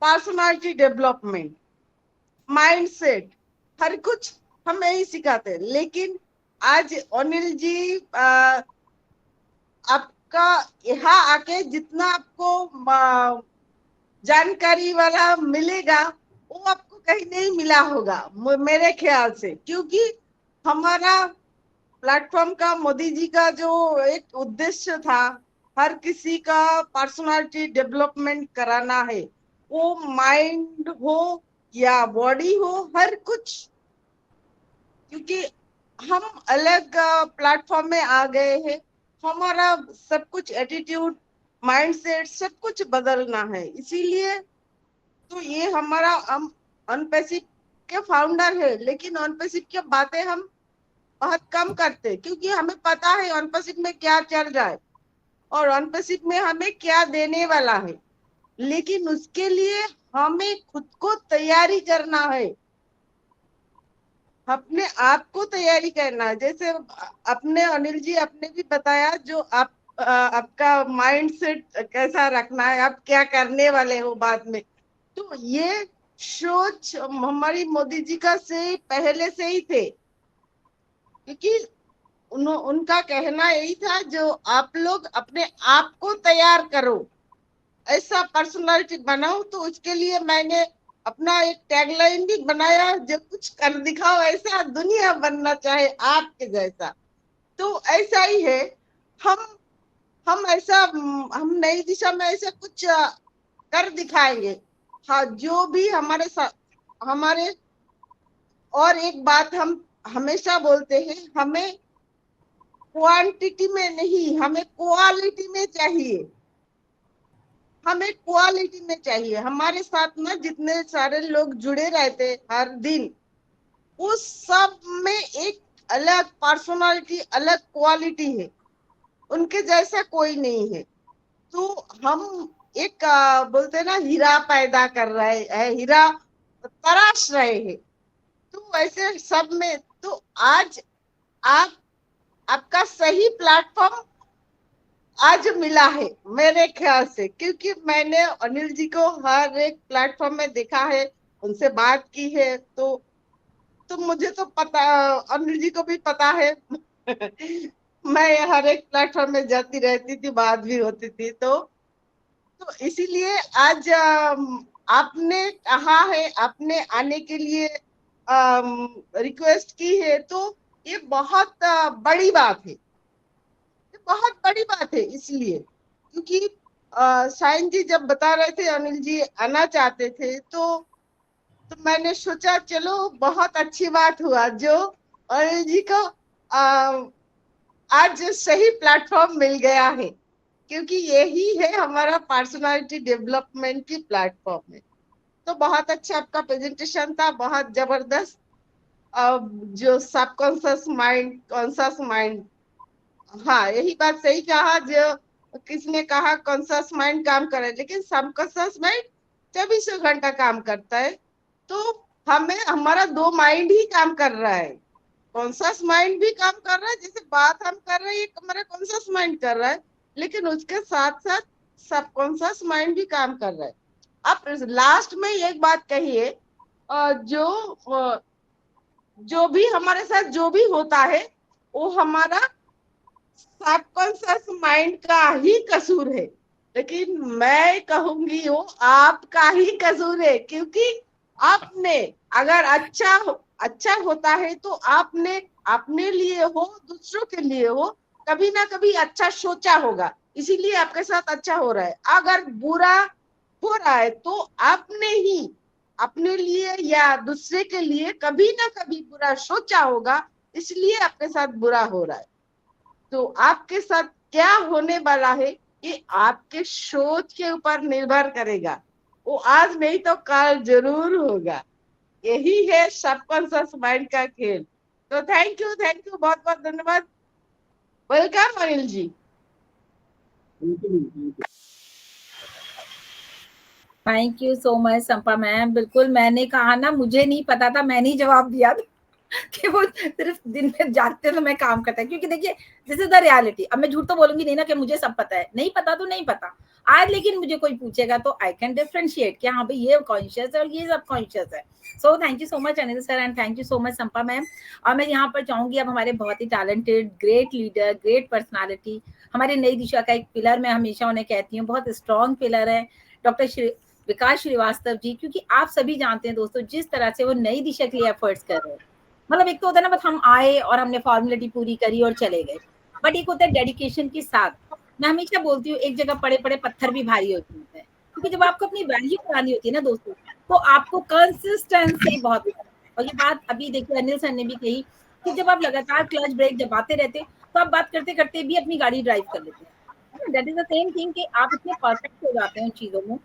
Speaker 4: पर्सनालिटी डेवलपमेंट, माइंडसेट, हर कुछ हम यही सिखाते हैं। लेकिन आज अनिल जी आपका यहाँ आके जितना आपको जानकारी वाला मिलेगा वो आपको कहीं नहीं मिला होगा मेरे ख्याल से, क्योंकि हमारा प्लेटफॉर्म का, मोदी जी का जो एक उद्देश्य था, हर किसी का पर्सनालिटी डेवलपमेंट कराना है, वो माइंड हो या बॉडी हो, हर कुछ। क्योंकि हम अलग प्लेटफॉर्म में आ गए हैं, हमारा सब कुछ एटीट्यूड, माइंडसेट सब कुछ बदलना है। इसीलिए तो ये हमारा अनपेसिक के फाउंडर है, लेकिन अनपेसिक की बातें हम बहुत कम करते हैं, क्योंकि हमें पता है अनपेसिक में क्या चल रहा है और अनपेसिक में हमें क्या देने वाला है। लेकिन उसके लिए हमें खुद को तैयारी करना है, अपने आप को तैयारी करना है। जैसे अपने अनिल जी आपने भी बताया, जो आपका माइंडसेट कैसा रखना है, आप क्या करने वाले हो बाद में, तो ये सोच हमारी मोदी जी का से पहले से ही थे, क्योंकि उनका कहना यही था, जो आप लोग अपने आप को तैयार करो, ऐसा पर्सनालिटी बनाओ। तो उसके लिए मैंने अपना एक टैगलाइन भी बनाया, जो कुछ कर दिखाओ ऐसा दुनिया बनना चाहे आपके जैसा। तो ऐसा ही है, हम ऐसा, हम नई दिशा में ऐसा कुछ कर दिखाएंगे। हाँ, जो भी हमारे हमारे और एक बात हम हमेशा बोलते हैं, हमें क्वांटिटी में नहीं, हमें क्वालिटी में चाहिए, हमें क्वालिटी में चाहिए। हमारे साथ में जितने सारे लोग जुड़े रहते हर दिन, उस सब में एक अलग पर्सनालिटी, अलग क्वालिटी है, उनके जैसा कोई नहीं है। तो हम एक बोलते हैं ना, हीरा पैदा कर रहे हैं, हीरा तराश रहे हैं। तो वैसे सब में तो आज आपका सही प्लेटफॉर्म आज मिला है मेरे ख्याल से, क्योंकि मैंने अनिल जी को हर एक प्लेटफॉर्म में देखा है, उनसे बात की है। तो मुझे तो पता, अनिल जी को भी पता है मैं हर एक प्लेटफॉर्म में जाती रहती थी, बात भी होती थी। तो इसीलिए आज आपने कहा है, आपने आने के लिए रिक्वेस्ट की है, तो ये बहुत बड़ी बात है, बहुत बड़ी बात है। इसलिए क्योंकि साइन जी जब बता रहे थे अनिल जी आना चाहते थे, तो मैंने सोचा चलो बहुत अच्छी बात हुआ जो अनिल जी को आज सही प्लेटफॉर्म मिल गया है, क्योंकि यही है हमारा पर्सनालिटी डेवलपमेंट की प्लेटफॉर्म है। तो बहुत अच्छा आपका प्रेजेंटेशन था, बहुत जबरदस्त। जो सबकॉन्शियस माइंड, कॉन्शियस माइंड, हाँ यही बात सही कहा। जो किसने कहा कॉन्शियस माइंड काम करे, लेकिन सबकॉन्शियस माइंड 24 घंटा काम करता है। तो हमें हमारा दो माइंड ही काम कर रहा है, कॉन्शियस माइंड भी काम कर रहा है, जैसे बात हम कर रहे हैं हमारा कॉन्शियस माइंड कर रहा है, लेकिन उसके साथ साथ सबकॉन्शियस माइंड भी काम कर रहा है। आप लास्ट में एक बात कहिए, जो भी हमारे साथ जो भी होता है वो हमारा सबकॉन्शियस माइंड का ही कसूर है, लेकिन मैं कहूंगी वो आपका ही कसूर है, क्योंकि आपने अगर अच्छा होता है तो आपने अपने लिए हो, दूसरों के लिए हो, कभी ना कभी अच्छा सोचा होगा, इसीलिए आपके साथ अच्छा हो रहा है। अगर बुरा हो रहा है तो आपने ही अपने लिए या दूसरे के लिए कभी ना कभी बुरा सोचा होगा, इसलिए आपके साथ बुरा हो रहा है। तो आपके साथ क्या होने वाला है ये आपके सोच के ऊपर निर्भर करेगा, वो आज नहीं तो कल जरूर होगा। यही है सबकॉन्शियस माइंड का खेल। तो थैंक यू, बहुत बहुत धन्यवाद। Welcome Anil ji.
Speaker 2: Thank you so much Sampa ma'am. बिल्कुल मैंने कहा ना, मुझे नहीं पता था, मैंने ही जवाब दिया था कि वो सिर्फ दिन में जागते तो मैं काम करता है, क्योंकि देखिए दिस इज द रियलिटी। अब मैं झूठ तो बोलूंगी नहीं ना कि मुझे सब पता है, नहीं पता तो नहीं पता आज, लेकिन मुझे कोई पूछेगा तो आई कैन डिफरेंशिएट कि हाँ भाई ये कॉन्शियस है और ये सब कॉन्शियस है। So thank you so much Anil sir and thank you so much Sampa ma'am. और मैं यहाँ पर चाहूंगी अब हमारे बहुत ही talented, great leader, great personality, हमारी नई दिशा का एक पिलर, मैं हमेशा उन्हें कहती हूँ बहुत स्ट्रॉन्ग पिलर है, डॉक्टर विकास श्रीवास्तव जी। क्योंकि आप सभी जानते हैं दोस्तों जिस तरह से वो नई दिशा के लिए एफर्ट्स कर रहे हैं, मतलब एक तो होता है ना बस हम आए और हमने फॉर्मेलिटी पूरी करी और चले गए, बट एक होता है डेडिकेशन के साथ। मैं हमेशा बोलती हूँ एक जगह पड़े पड़े पत्थर भी भारी होते हैं, क्योंकि जब आपको अपनी वैल्यू करानी होती है ना दोस्तों, तो आपको कंसिस्टेंसी बहुत, और ये बात अभी देखिए अनिल सर ने भी कही कि जब आप लगातार क्लच ब्रेक दबाते रहते तो आप बात करते करते भी अपनी गाड़ी ड्राइव कर लेते हैं। That is the same thing कि आप इतने परफेक्ट हो जाते हैं उन चीजों में।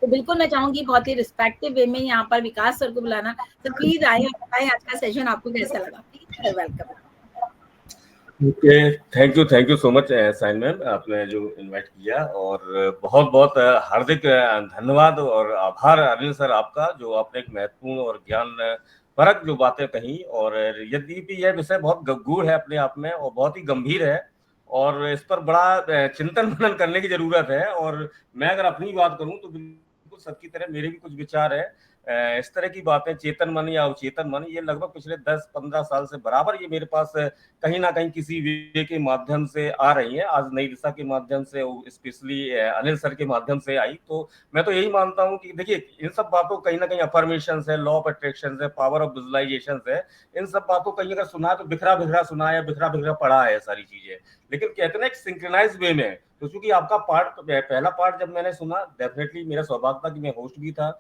Speaker 2: तो बिल्कुल मैं चाहूंगी बहुत ही रिस्पेक्टिव वे में यहाँ पर विकास सर को बुलाना। तो प्लीज आइए और बताएं आज का सेशन आपको कैसा लगा। Please welcome.
Speaker 1: Okay, thank you so much Sain ma'am, आपने जो इनवाइट किया, और बहुत बहुत हार्दिक धन्यवाद और आभार अनिल सर आपका, जो आपने एक महत्वपूर्ण और ज्ञान परक जो बातें कही। और यद्यपि यह विषय बहुत गंभीर है अपने आप में और बहुत ही गंभीर है, और इस पर बड़ा चिंतन मनन करने की जरूरत है। और मैं अगर अपनी बात करूं तो बिल्कुल सबकी तरह मेरे भी कुछ विचार है। इस तरह की बातें चेतन मन या अवचेतन मन, ये लगभग पिछले 10-15 साल से बराबर ये मेरे पास कहीं ना कहीं किसी वे के माध्यम से आ रही है। आज नई दिशा के माध्यम से, स्पेशली अनिल सर के माध्यम से आई। तो मैं तो यही मानता हूं कि देखिए इन सब बातों कहीं ना कहीं अफर्मेशन है, लॉ ऑफ अट्रैक्शन है, पावर ऑफ विजुअलाइजेशन है, इन सब बातों कहीं अगर सुना तो बिखरा बिखरा सुना है, बिखरा बिखरा पढ़ा है सारी चीजें, लेकिन कहते ना एक सिंक्रोनाइज वे में। तो चूंकि आपका पार्ट, पहला पार्ट जब मैंने सुना, डेफिनेटली मेरा सौभाग्य था कि मैं होस्ट भी था,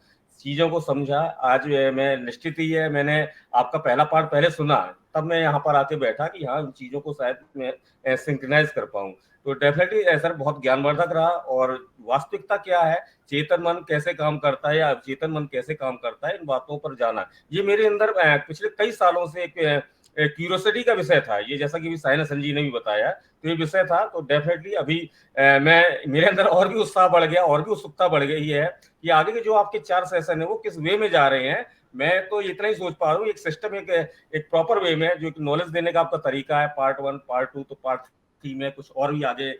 Speaker 1: चीजों को समझा। आज मैं निश्चित ही है, मैंने आपका पहला पार्ट पहले सुना, तब मैं यहाँ पर आके बैठा कि हाँ इन चीजों को शायद मैं सिंक्रोनाइज कर पाऊँ। तो डेफिनेटली सर बहुत ज्ञानवर्धक रहा। और वास्तविकता क्या है, चेतन मन कैसे काम करता है या अचेतन मन कैसे काम करता है, इन बातों पर जाना, ये मेरे अंदर पिछले कई सालों से एक क्यूरियोसिटी का विषय था। ये जैसा कि साइना संजी ने भी बताया, तो ये विषय था। तो डेफिनेटली अभी मैं मेरे अंदर और भी उत्साह बढ़ गया, और भी उत्सुकता बढ़ गई है कि आगे के जो आपके 4 सेशन है वो किस वे में जा रहे हैं। मैं तो इतना ही सोच पा रहा हूँ, एक सिस्टम, एक प्रॉपर वे में जो नॉलेज देने का आपका तरीका है, पार्ट 1, पार्ट 2, तो पार्ट 3 में कुछ और भी आगे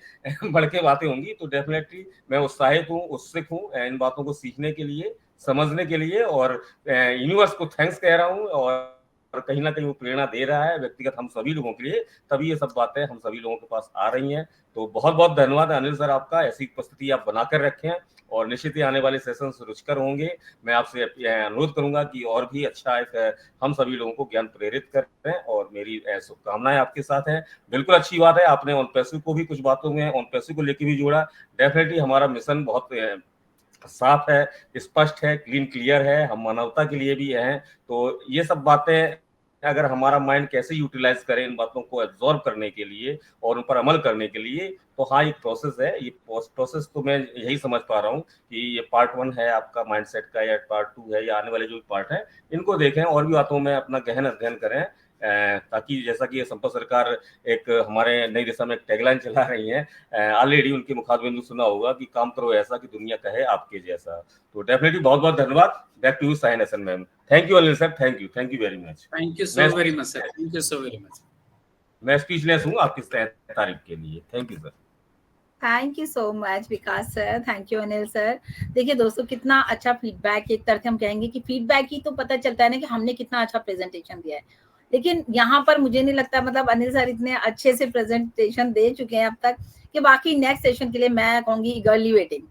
Speaker 1: बढ़ के बातें होंगी। तो डेफिनेटली मैं उत्साहित हूँ, उत्सुक हूँ इन बातों को सीखने के लिए, समझने के लिए, और यूनिवर्स को थैंक्स कह रहा हूँ। और कहीं ना कहीं वो प्रेरणा दे रहा है व्यक्तिगत हम सभी लोगों के लिए, तभी ये सब बातें हम सभी लोगों के पास आ रही हैं। तो बहुत बहुत धन्यवाद अनिल सर आपका, ऐसी उपस्थिति आप बनाकर रखें, और निश्चित ही आने वाले सेशंस रुचिकर होंगे। मैं आपसे अनुरोध करूंगा कि और भी अच्छा हम सभी लोगों को ज्ञान प्रेरित करें, और मेरी शुभकामनाएं आपके साथ हैं। बिल्कुल अच्छी बात है, आपने ऑन पैसिव को भी कुछ बातों में ऑन पैसिव को लेकर भी जोड़ा। डेफिनेटली हमारा मिशन बहुत साफ है, स्पष्ट है, क्लियर है, हम मानवता के लिए भी हैं। तो ये सब बातें अगर हमारा माइंड कैसे यूटिलाइज करें इन बातों को एब्जॉर्ब करने के लिए और उन पर अमल करने के लिए, तो हाँ एक प्रोसेस है। ये प्रोसेस तो मैं यही समझ पा रहा हूँ कि ये पार्ट 1 है आपका माइंडसेट का, या पार्ट 2 है, या आने वाले जो भी पार्ट है, इनको देखें और भी बातों में अपना गहन अध्ययन करें, ताकि जैसा कि संपर्क सरकार एक हमारे नई दिशा में एक टैगलाइन चला रही है, ऑलरेडी उनके मुखारबिंदु सुना होगा कि काम करो ऐसा कि दुनिया कहे आपके जैसा। तो डेफिनेटली बहुत बहुत धन्यवाद। Back to you Sain Esan ma'am. Thank you Anil sir, thank you very much.
Speaker 3: Thank you so very much sir, thank you so very much.
Speaker 1: मैं स्पीचलेस हूँ आपकी तारीफ के लिए। Thank you sir.
Speaker 2: Thank you so much Vikas sir, thank you Anil sir. देखिए दोस्तों, कितना अच्छा फीडबैक, एक तरह से हम कहेंगे कि फीडबैक ही तो पता चलता है ना कि हमने कितना अच्छा प्रेजेंटेशन दिया है। लेकिन यहाँ पर मुझे नहीं लगता, मतलब अनिल सर इतने अच्छे से प्रेजेंटेशन दे चुके हैं अब तक कि बाकी नेक्स्ट सेशन के लिए मैं कहूंगी ईगरली वेटिंग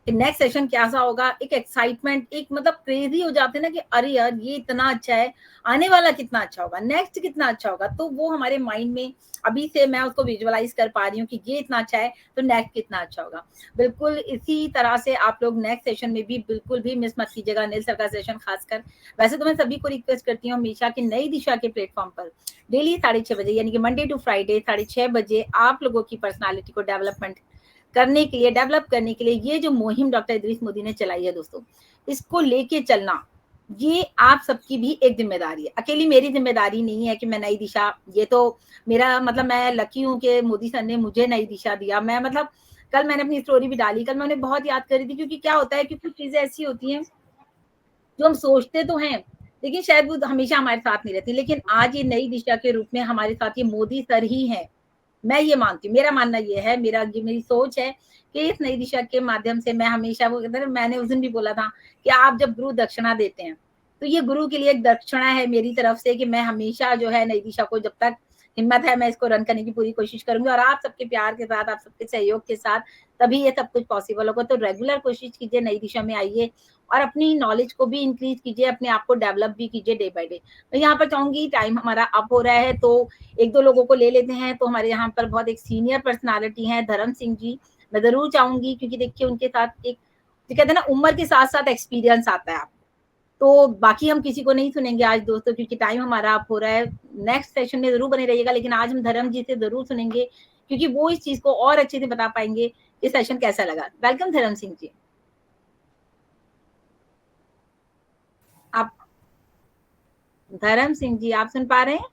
Speaker 2: कि नेक्स्ट सेशन कैसा होगा। एक एक्साइटमेंट, एक मतलब क्रेजी हो जाते हैं ना कि अरे यार ये इतना अच्छा है, आने वाला कितना अच्छा होगा, नेक्स्ट कितना अच्छा होगा। तो वो हमारे माइंड में अभी से मैं उसको विजुअलाइज कर पा रही हूँ कि ये इतना अच्छा है तो नेक्स्ट कितना अच्छा होगा। बिल्कुल इसी तरह से आप लोग नेक्स्ट सेशन में भी बिल्कुल भी मिस मत कीजिएगा अनिल सर का सेशन खासकर। वैसे तो मैं सभी को रिक्वेस्ट करती हूँ हमेशा कि नई दिशा के प्लेटफॉर्म पर डेली 6:30 बजे, यानी कि मंडे टू फ्राइडे 6:30 बजे आप लोगों की पर्सनालिटी को डेवलप करने के लिए ये जो मुहिम डॉक्टर इदरीस मोदी ने चलाई है दोस्तों, इसको लेके चलना ये आप सबकी भी एक जिम्मेदारी है। अकेली मेरी जिम्मेदारी नहीं है कि मैं नई दिशा, ये तो मेरा मतलब मैं लकी हूँ कि मोदी सर ने मुझे नई दिशा दिया। मैं मतलब कल मैंने अपनी स्टोरी भी डाली, कल मैंने बहुत याद करी थी, क्योंकि क्या होता है कि कुछ चीजें ऐसी होती हैं जो हम सोचते तो हैं लेकिन शायद वो हमेशा हमारे साथ नहीं रहती। लेकिन आज ये नई दिशा के रूप में हमारे साथ ये मोदी सर ही है, मैं ये मानती हूँ। मेरा मानना ये है, मेरी सोच है कि इस नई दिशा के माध्यम से मैं हमेशा, वो कहते हैं, मैंने उस दिन भी बोला था कि आप जब गुरु दक्षिणा देते हैं तो ये गुरु के लिए एक दक्षिणा है मेरी तरफ से कि मैं हमेशा जो है नई दिशा को, जब तक हिम्मत है मैं इसको रन करने की पूरी कोशिश करूंगी। और आप सबके प्यार के साथ, आप सबके सहयोग के साथ तभी ये सब कुछ पॉसिबल होगा। तो रेगुलर कोशिश कीजिए, नई दिशा में आइए और अपनी नॉलेज को भी इंक्रीज कीजिए, अपने आप को डेवलप भी कीजिए डे बाय डे। मैं यहाँ पर चाहूंगी, टाइम हमारा अप हो रहा है तो एक दो लोगों को ले लेते हैं। तो हमारे यहाँ पर बहुत एक सीनियर पर्सनालिटी है धर्म सिंह जी, मैं जरूर चाहूंगी, क्योंकि देखिए उनके साथ एक कहते हैं ना उम्र के साथ साथ एक्सपीरियंस आता है आप, तो बाकी हम किसी को नहीं सुनेंगे आज दोस्तों, क्योंकि टाइम हमारा अप हो रहा है। नेक्स्ट सेशन में जरूर बने रहिएगा, लेकिन आज हम धर्म जी से जरूर सुनेंगे क्योंकि वो इस चीज को और अच्छे से बता पाएंगे कि सेशन कैसा लगा। वेलकम धर्म सिंह जी। आप धर्म सिंह जी आप सुन पा रहे हैं?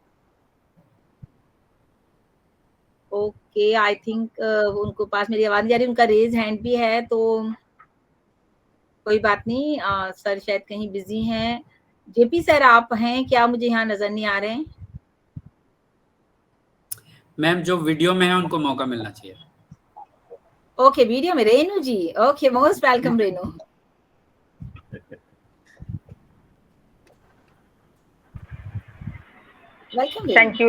Speaker 2: ओके, आई थिंक उनको पास मेरी आवाज नहीं आ रही। उनका रेज हैंड भी है तो कोई बात नहीं, सर शायद कहीं बिजी हैं। जेपी सर आप हैं क्या? मुझे यहाँ नजर नहीं आ रहे हैं।
Speaker 3: मैम जो वीडियो में है उनको मौका मिलना चाहिए।
Speaker 2: ओके, वीडियो में Renu ji, okay, most welcome Renu. Welcome.
Speaker 5: Thank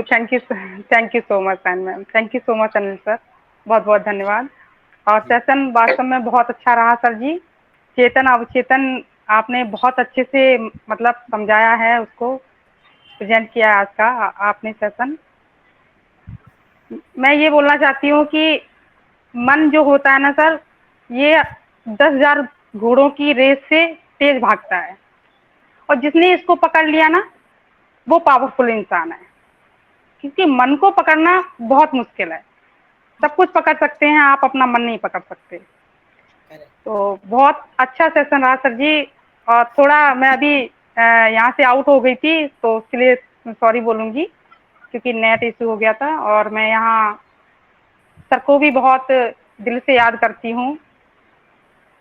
Speaker 5: you so much ma'am, thank you so much Anil sir, बहुत बहुत धन्यवाद। और सेशन वास्तव में बहुत अच्छा रहा सर जी। चेतन अवचेतन आपने बहुत अच्छे से मतलब समझाया है, उसको प्रेजेंट किया आज का आपने सेशन। मैं ये बोलना चाहती हूँ कि मन जो होता है ना सर, ये 10,000 घोड़ों की रेस से तेज भागता है, और जिसने इसको पकड़ लिया ना वो पावरफुल इंसान है, क्योंकि मन को पकड़ना बहुत मुश्किल है। सब कुछ पकड़ सकते हैं आप, अपना मन नहीं पकड़ सकते। तो बहुत अच्छा सेशन रहा सर जी, और थोड़ा मैं अभी यहाँ से आउट हो गई थी तो उसके लिए सॉरी बोलूँगी, क्योंकि नेट इशू हो गया था। और मैं यहाँ सर को भी बहुत दिल से याद करती हूँ,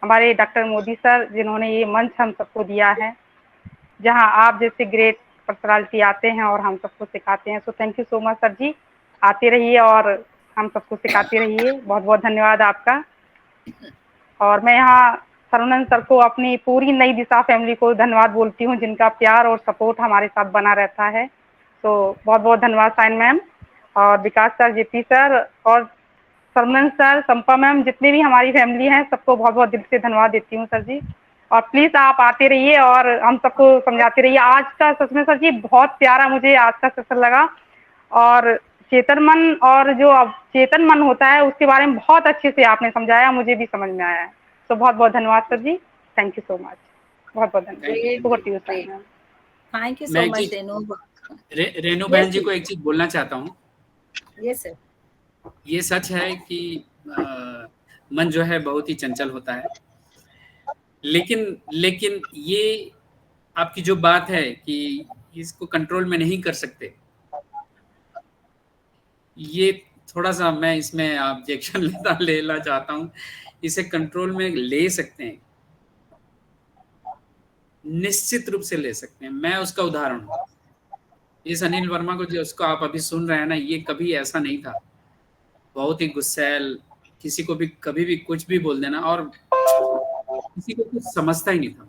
Speaker 5: हमारे डॉक्टर मोदी सर, जिन्होंने ये मंच हम सबको दिया है, जहाँ आप जैसे ग्रेट पर्सनालिटी आते हैं और हम सबको सिखाते हैं। So thank you so much sir ji, आते रहिए और हम सबको सिखाते रहिए। बहुत बहुत धन्यवाद आपका। और मैं यहाँ सर्वानंद सर को, अपनी पूरी नई दिशा फैमिली को धन्यवाद बोलती हूँ, जिनका प्यार और सपोर्ट हमारे साथ बना रहता है। तो बहुत बहुत धन्यवाद साइन मैम और विकास सर, जेपी सर और सर्वानंद सर, संपा मैम, जितने भी हमारी फैमिली है सबको बहुत बहुत दिल से धन्यवाद देती हूँ सर जी। और प्लीज आप आते रहिए और हम सबको समझाते रहिए। आज का सच में सर जी बहुत प्यारा मुझे आज का सेशन लगा, और चेतन मन और जो अब चेतन मन होता है उसके बारे में बहुत अच्छे से आपने समझाया, मुझे भी समझ में आया है। तो बहुत बहुत धन्यवाद sir ji, thank you so much, बहुत बहुत धन्यवाद।
Speaker 2: Thank you so much
Speaker 3: Renu बहन जी को एक चीज बोलना चाहता हूँ।
Speaker 2: यस सर,
Speaker 3: ये सच है कि मन जो है बहुत ही चंचल होता है, लेकिन ये आपकी जो बात है कि इसको कंट्रोल में नहीं कर सकते, ये थोड़ा सा मैं इसमें ऑब्जेक्शन लेना चाहता हूँ। इसे कंट्रोल में ले सकते हैं, निश्चित रूप से ले सकते हैं। मैं उसका उदाहरण हूँ। इस अनिल वर्मा को जो उसको आप अभी सुन रहे हैं ना, ये कभी ऐसा नहीं था। बहुत ही गुस्सैल, किसी को भी कभी भी कुछ भी बोल देना, और किसी को कुछ समझता ही नहीं था,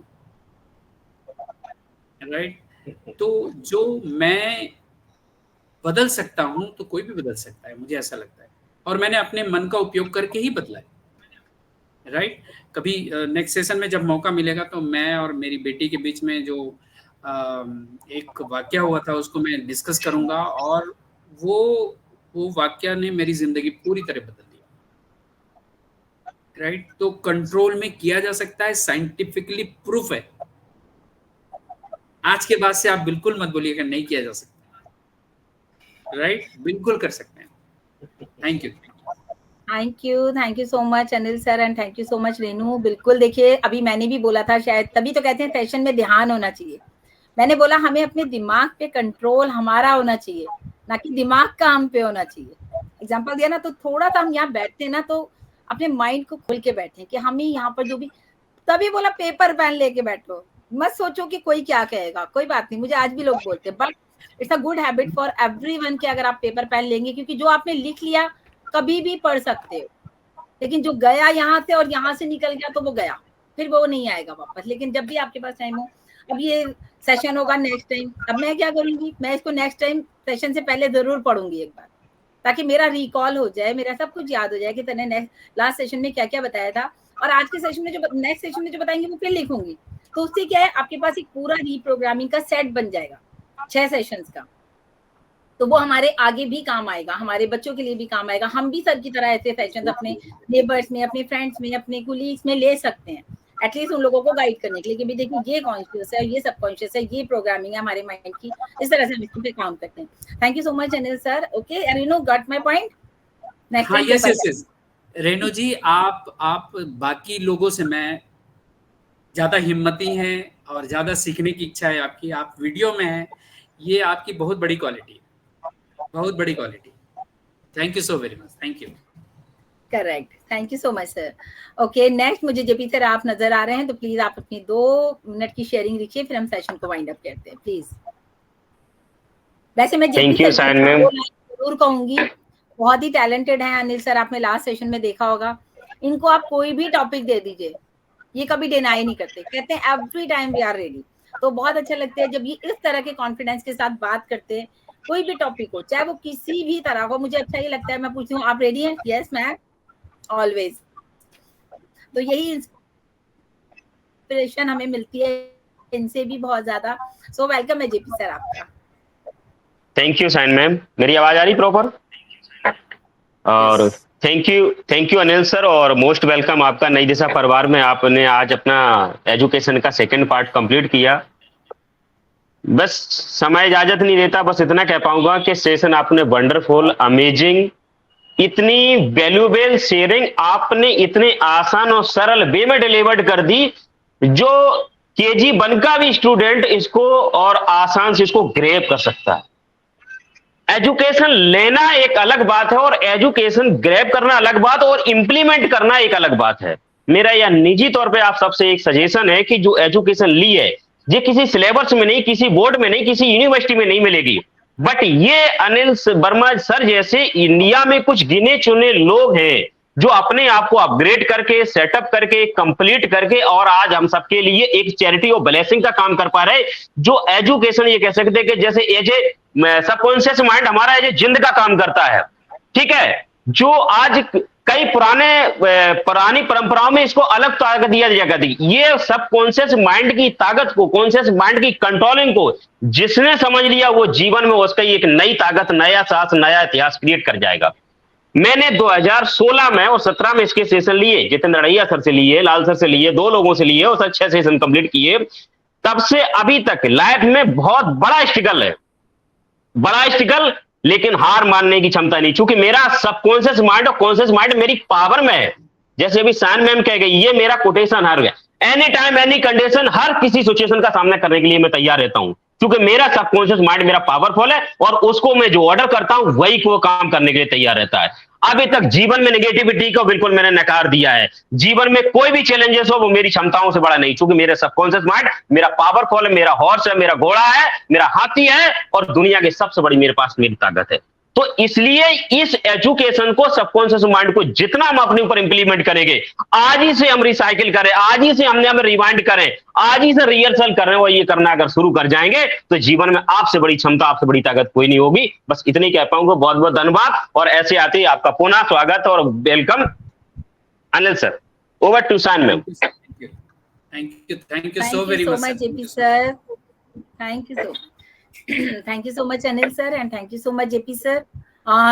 Speaker 3: राइट। तो जो मैं बदल सकता हूं तो कोई भी बदल सकता है, मुझे ऐसा लगता है। और मैंने अपने मन का उपयोग करके ही बदला है, राइट। कभी नेक्स्ट सेशन में जब मौका मिलेगा तो मैं और मेरी बेटी के बीच में जो एक वाकया हुआ था उसको मैं डिस्कस करूंगा, और वो वाकया ने मेरी जिंदगी पूरी तरह बदल दी, राइट। तो कंट्रोल में किया जा सकता है, साइंटिफिकली प्रूफ है। आज के बाद से आप बिल्कुल मत बोलिएगा नहीं किया जा सकता, राइट, बिल्कुल कर सकते हैं। Thank you
Speaker 2: so much Anil sir, and thank you so much Renu. बिल्कुल, देखिए अभी मैंने भी बोला था, शायद तभी तो कहते हैं सेशन में ध्यान होना चाहिए। मैंने बोला हमें अपने दिमाग पे कंट्रोल हमारा होना चाहिए, ना कि दिमाग का हम पे होना चाहिए। एग्जाम्पल दिया ना, तो थोड़ा सा हम यहाँ बैठते ना तो अपने माइंड को खोल के बैठे कि हमें यहाँ पर जो भी, तभी बोला पेपर पेन लेके बैठो, मत सोचो कि कोई क्या कहेगा। कोई बात नहीं, मुझे आज भी लोग बोलते हैं, but it's a good habit for everyone कि अगर आप पेपर पेन लेंगे, क्योंकि जो आपने लिख लिया कभी भी पढ़ सकते हो, लेकिन जो गया यहाँ से और यहाँ से निकल गया तो वो गया, फिर वो नहीं आएगा वापस। लेकिन जब भी आपके पास टाइम हो, अब ये सेशन होगा नेक्स्ट टाइम, अब मैं क्या करूंगी, मैं इसको नेक्स्ट टाइम सेशन से पहले जरूर पढ़ूंगी एक बार, ताकि मेरा रिकॉल हो जाए, मेरा सब कुछ याद हो जाए कि तूने लास्ट सेशन में क्या क्या बताया था, और आज के सेशन में जो नेक्स्ट सेशन में जो बताएंगे वो फिर लिखूंगी। तो उससे क्या है, आपके पास एक पूरा रीप्रोग्रामिंग का सेट बन जाएगा 6 सेशंस का, तो वो हमारे आगे भी काम आएगा, हमारे बच्चों के लिए भी काम आएगा। हम भी सर की तरह ऐसे सेशंस अपने नेबर्स में, अपने फ्रेंड्स में, अपने कुलीग्स में ले सकते हैं, एटलीस्ट उन लोगों को गाइड करने के लिए कि भी देखिए ये कॉन्शियस है, ये सबकॉन्शियस है, ये प्रोग्रामिंग है हमारे माइंड की, इस तरह से हम इस पे काम करते हैं। Thank you so much Anil sir. Okay, and you know got my point.
Speaker 3: हाँ, यस रेणु जी, आप बाकी लोगों से मैं ज्यादा हिम्मती हैं और ज्यादा सीखने की इच्छा है आपकी, आप वीडियो में हैं, ये आपकी बहुत बड़ी क्वालिटी है, बहुत बड़ी quality. Thank you so very much, thank you.
Speaker 2: Correct, thank you so much sir. Okay, next मुझे जेपी सर आप नजर आ रहे हैं, तो प्लीज आप अपनी 2 मिनट की शेयरिंग लिखिए, फिर हम सेशन को वाइंड अप करते हैं प्लीज। वैसे मैं जेपी सर जरूर कहूंगी, बहुत ही टैलेंटेड है अनिल सर, आपने लास्ट सेशन में देखा होगा, इनको आप कोई भी टॉपिक दे दीजिए, ये कभी डिनाई नहीं करते, कहते हैं every time we are ready. तो बहुत अच्छा लगता है जब ये इस तरह के कॉन्फिडेंस के साथ बात करते हैं, कोई भी टॉपिक हो, चाहे वो किसी भी तरह को, मुझे अच्छा ही लगता है। मैं पूछती हूँ आप रेडी हैं? Yes ma'am, always. तो यही इंस्पिरेशन हमें मिलती है इनसे भी बहुत ज्यादा। सो वेलकम है जेपी सर आपका।
Speaker 6: Thank you Sain ma'am. मेरी आवाज आ रही प्रॉपर? और थैंक यू अनिल सर, और मोस्ट वेलकम आपका नई दिशा परिवार में। आपने आज अपना एजुकेशन का सेकंड पार्ट कंप्लीट किया। बस समय इजाजत नहीं देता, बस इतना कह पाऊंगा कि सेशन आपने वंडरफुल, अमेजिंग, इतनी वैल्यूएबल शेयरिंग आपने इतने आसान और सरल वे में डिलीवर्ड कर दी, जो केजी 1 का भी स्टूडेंट इसको और आसान से इसको ग्रैब कर सकता है। एजुकेशन लेना एक अलग बात है और एजुकेशन ग्रैब करना अलग बात, और इंप्लीमेंट करना एक अलग बात है। मेरा यह निजी तौर पे आप सबसे एक सजेशन है कि जो एजुकेशन ली है, ये किसी सिलेबस में नहीं, किसी बोर्ड में नहीं, किसी यूनिवर्सिटी में नहीं मिलेगी, बट ये अनिल वर्मा सर जैसे इंडिया में कुछ गिने चुने लोग हैं जो अपने आप को अपग्रेड करके, सेटअप करके, कंप्लीट करके, और आज हम सबके लिए एक चैरिटी और ब्लेसिंग का काम कर पा रहे, जो एजुकेशन ये कह सकते हैं कि जैसे एज ए सबकॉन्शियस माइंड हमारा एज ए जिंद का काम करता है, ठीक है, जो आज कई पुरानी परंपराओं में इसको अलग ताकत दिया जाएगा। ये सबकॉन्शियस माइंड की ताकत को, कॉन्शियस माइंड की कंट्रोलिंग को जिसने समझ लिया, वो जीवन में उसका एक नई ताकत, नया साहस, नया इतिहास क्रिएट कर जाएगा। मैंने 2016 में और 17 में इसके सेशन लिए, जितेंद्र अड़ैया सर से लिए, लाल सर से लिए, 2 लोगों से लिए, और सर 6 सेशन कंप्लीट किए। तब से अभी तक लाइफ में बहुत बड़ा स्ट्रगल है, बड़ा स्ट्रगल, लेकिन हार मानने की क्षमता नहीं, क्योंकि मेरा सबकॉन्शियस माइंड और कॉन्शियस माइंड मेरी पावर में है। जैसे अभी साइन मैम कह गई, ये मेरा कोटेशन हार गया, एनी टाइम एनी कंडीशन, हर किसी सिचुएशन का सामना करने के लिए मैं तैयार रहता हूं, क्योंकि मेरा सबकॉन्शियस माइंड मेरा पावरफुल है, और उसको मैं जो ऑर्डर करता हूं वही को काम करने के लिए तैयार रहता है। अभी तक जीवन में नेगेटिविटी को बिल्कुल मैंने नकार दिया है। जीवन में कोई भी चैलेंजेस हो वो मेरी क्षमताओं से बड़ा नहीं, क्योंकि मेरे सबकॉन्शियस माइंड मेरा पावरफुल है, मेरा हॉर्स है, मेरा घोड़ा है, मेरा हाथी है, और दुनिया की सबसे बड़ी मेरे पास मेरी ताकत है। तो इसलिए इस एजुकेशन को, सबकॉन्शियस माइंड को जितना हम अपने ऊपर इंप्लीमेंट करेंगे, आज ही से हम रिसाइकिल करें, आज ही से हम रिवाइंड करें, आज ही से रिहर्सल करें, और ये करना अगर शुरू कर जाएंगे तो जीवन में आपसे बड़ी क्षमता, आपसे बड़ी ताकत कोई नहीं होगी। बस इतनी कह पाऊंगा। बहुत बहुत धन्यवाद, और ऐसे आते ही आपका पुनः स्वागत और welcome Anil sir. Over to Sain ma'am.
Speaker 3: Thank you so very much
Speaker 2: JP sir. Thank you so much Anil sir, and thank you so much JP sir.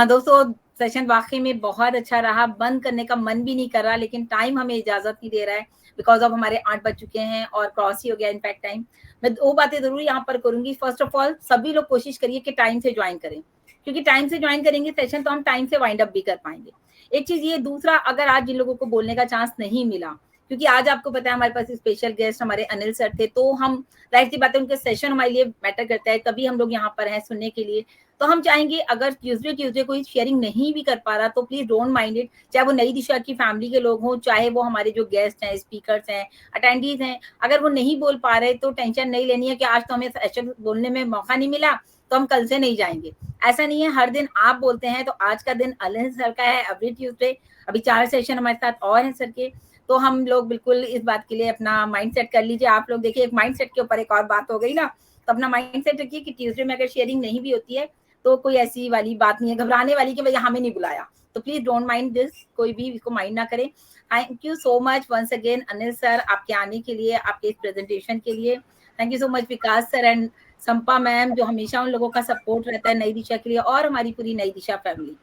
Speaker 2: दोस्तों, सेशन वाकई में बहुत अच्छा रहा, बंद करने का मन भी नहीं कर रहा, लेकिन टाइम हमें इजाजत नहीं दे रहा है, बिकॉज ऑफ हमारे 8 बज चुके हैं और क्रॉस ही हो गया इनफैक्ट टाइम। मैं 2 बातें जरूर यहाँ पर करूंगी। फर्स्ट ऑफ ऑल, सभी लोग कोशिश करिए कि टाइम से ज्वाइन करें, क्योंकि टाइम से ज्वाइन करेंगे सेशन तो हम टाइम से वाइंड अप भी कर पाएंगे। एक चीज ये। दूसरा, अगर आज जिन लोगों को बोलने का चांस नहीं मिला, क्योंकि आज आपको पता है हमारे पास स्पेशल गेस्ट हमारे अनिल सर थे, तो हम जाहिर सी बात है उनके सेशन हमारे लिए मैटर करता है, तभी हम लोग यहाँ पर हैं सुनने के लिए। तो हम चाहेंगे अगर ट्यूसडे कोई शेयरिंग नहीं भी कर पा रहा तो प्लीज डोंट माइंड इट, चाहे वो नई दिशा की फैमिली के लोग हों, चाहे वो हमारे जो गेस्ट हैं, स्पीकर्स हैं, अटेंडीज हैं, अगर वो नहीं बोल पा रहे तो टेंशन नहीं लेनी है कि आज तो हमें सेशन बोलने में मौका नहीं मिला तो हम कल से नहीं जाएंगे। ऐसा नहीं है, हर दिन आप बोलते हैं, तो आज का दिन अनिल सर का है, एवरी ट्यूसडे। अभी 4 सेशन हमारे साथ और हैं सर के, तो हम लोग बिल्कुल इस बात के लिए अपना माइंड सेट कर लीजिए। आप लोग देखिए, एक माइंड सेट के ऊपर एक और बात हो गई ना, तो अपना माइंड सेट रखिए कि ट्यूसडे में अगर शेयरिंग नहीं भी होती है तो कोई ऐसी वाली बात नहीं है घबराने वाली कि भैया हमें नहीं बुलाया, तो प्लीज डोंट माइंड दिस, कोई भी इसको माइंड ना करें। Thank you so much once again Anil sir, आपके आने के लिए, आपके इस प्रेजेंटेशन के लिए। Thank you so much Vikas sir and Sampa ma'am, जो हमेशा उन लोगों का सपोर्ट रहता है नई दिशा के लिए, और हमारी पूरी नई दिशा फैमिली।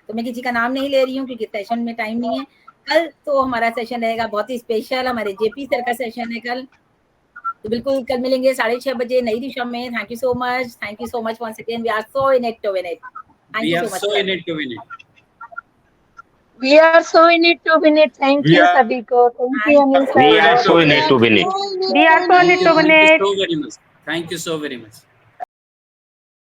Speaker 2: तो मैं किसी का नाम नहीं ले रही हूँ क्योंकि सेशन में टाइम नहीं है। कल तो हमारा सेशन रहेगा बहुत ही स्पेशल, हमारे जेपी सर का सेशन है कल, तो बिल्कुल कल मिलेंगे 6:30 बजे नई दिशा में। Thank you so much once again. We are so in it to win it. Thank you so much.
Speaker 7: We are so in it to win it. Thank you सभी को। Thank you Anil sir.
Speaker 6: We are so in it to win it.
Speaker 5: We are so in it to win it.
Speaker 3: Thank you so very much.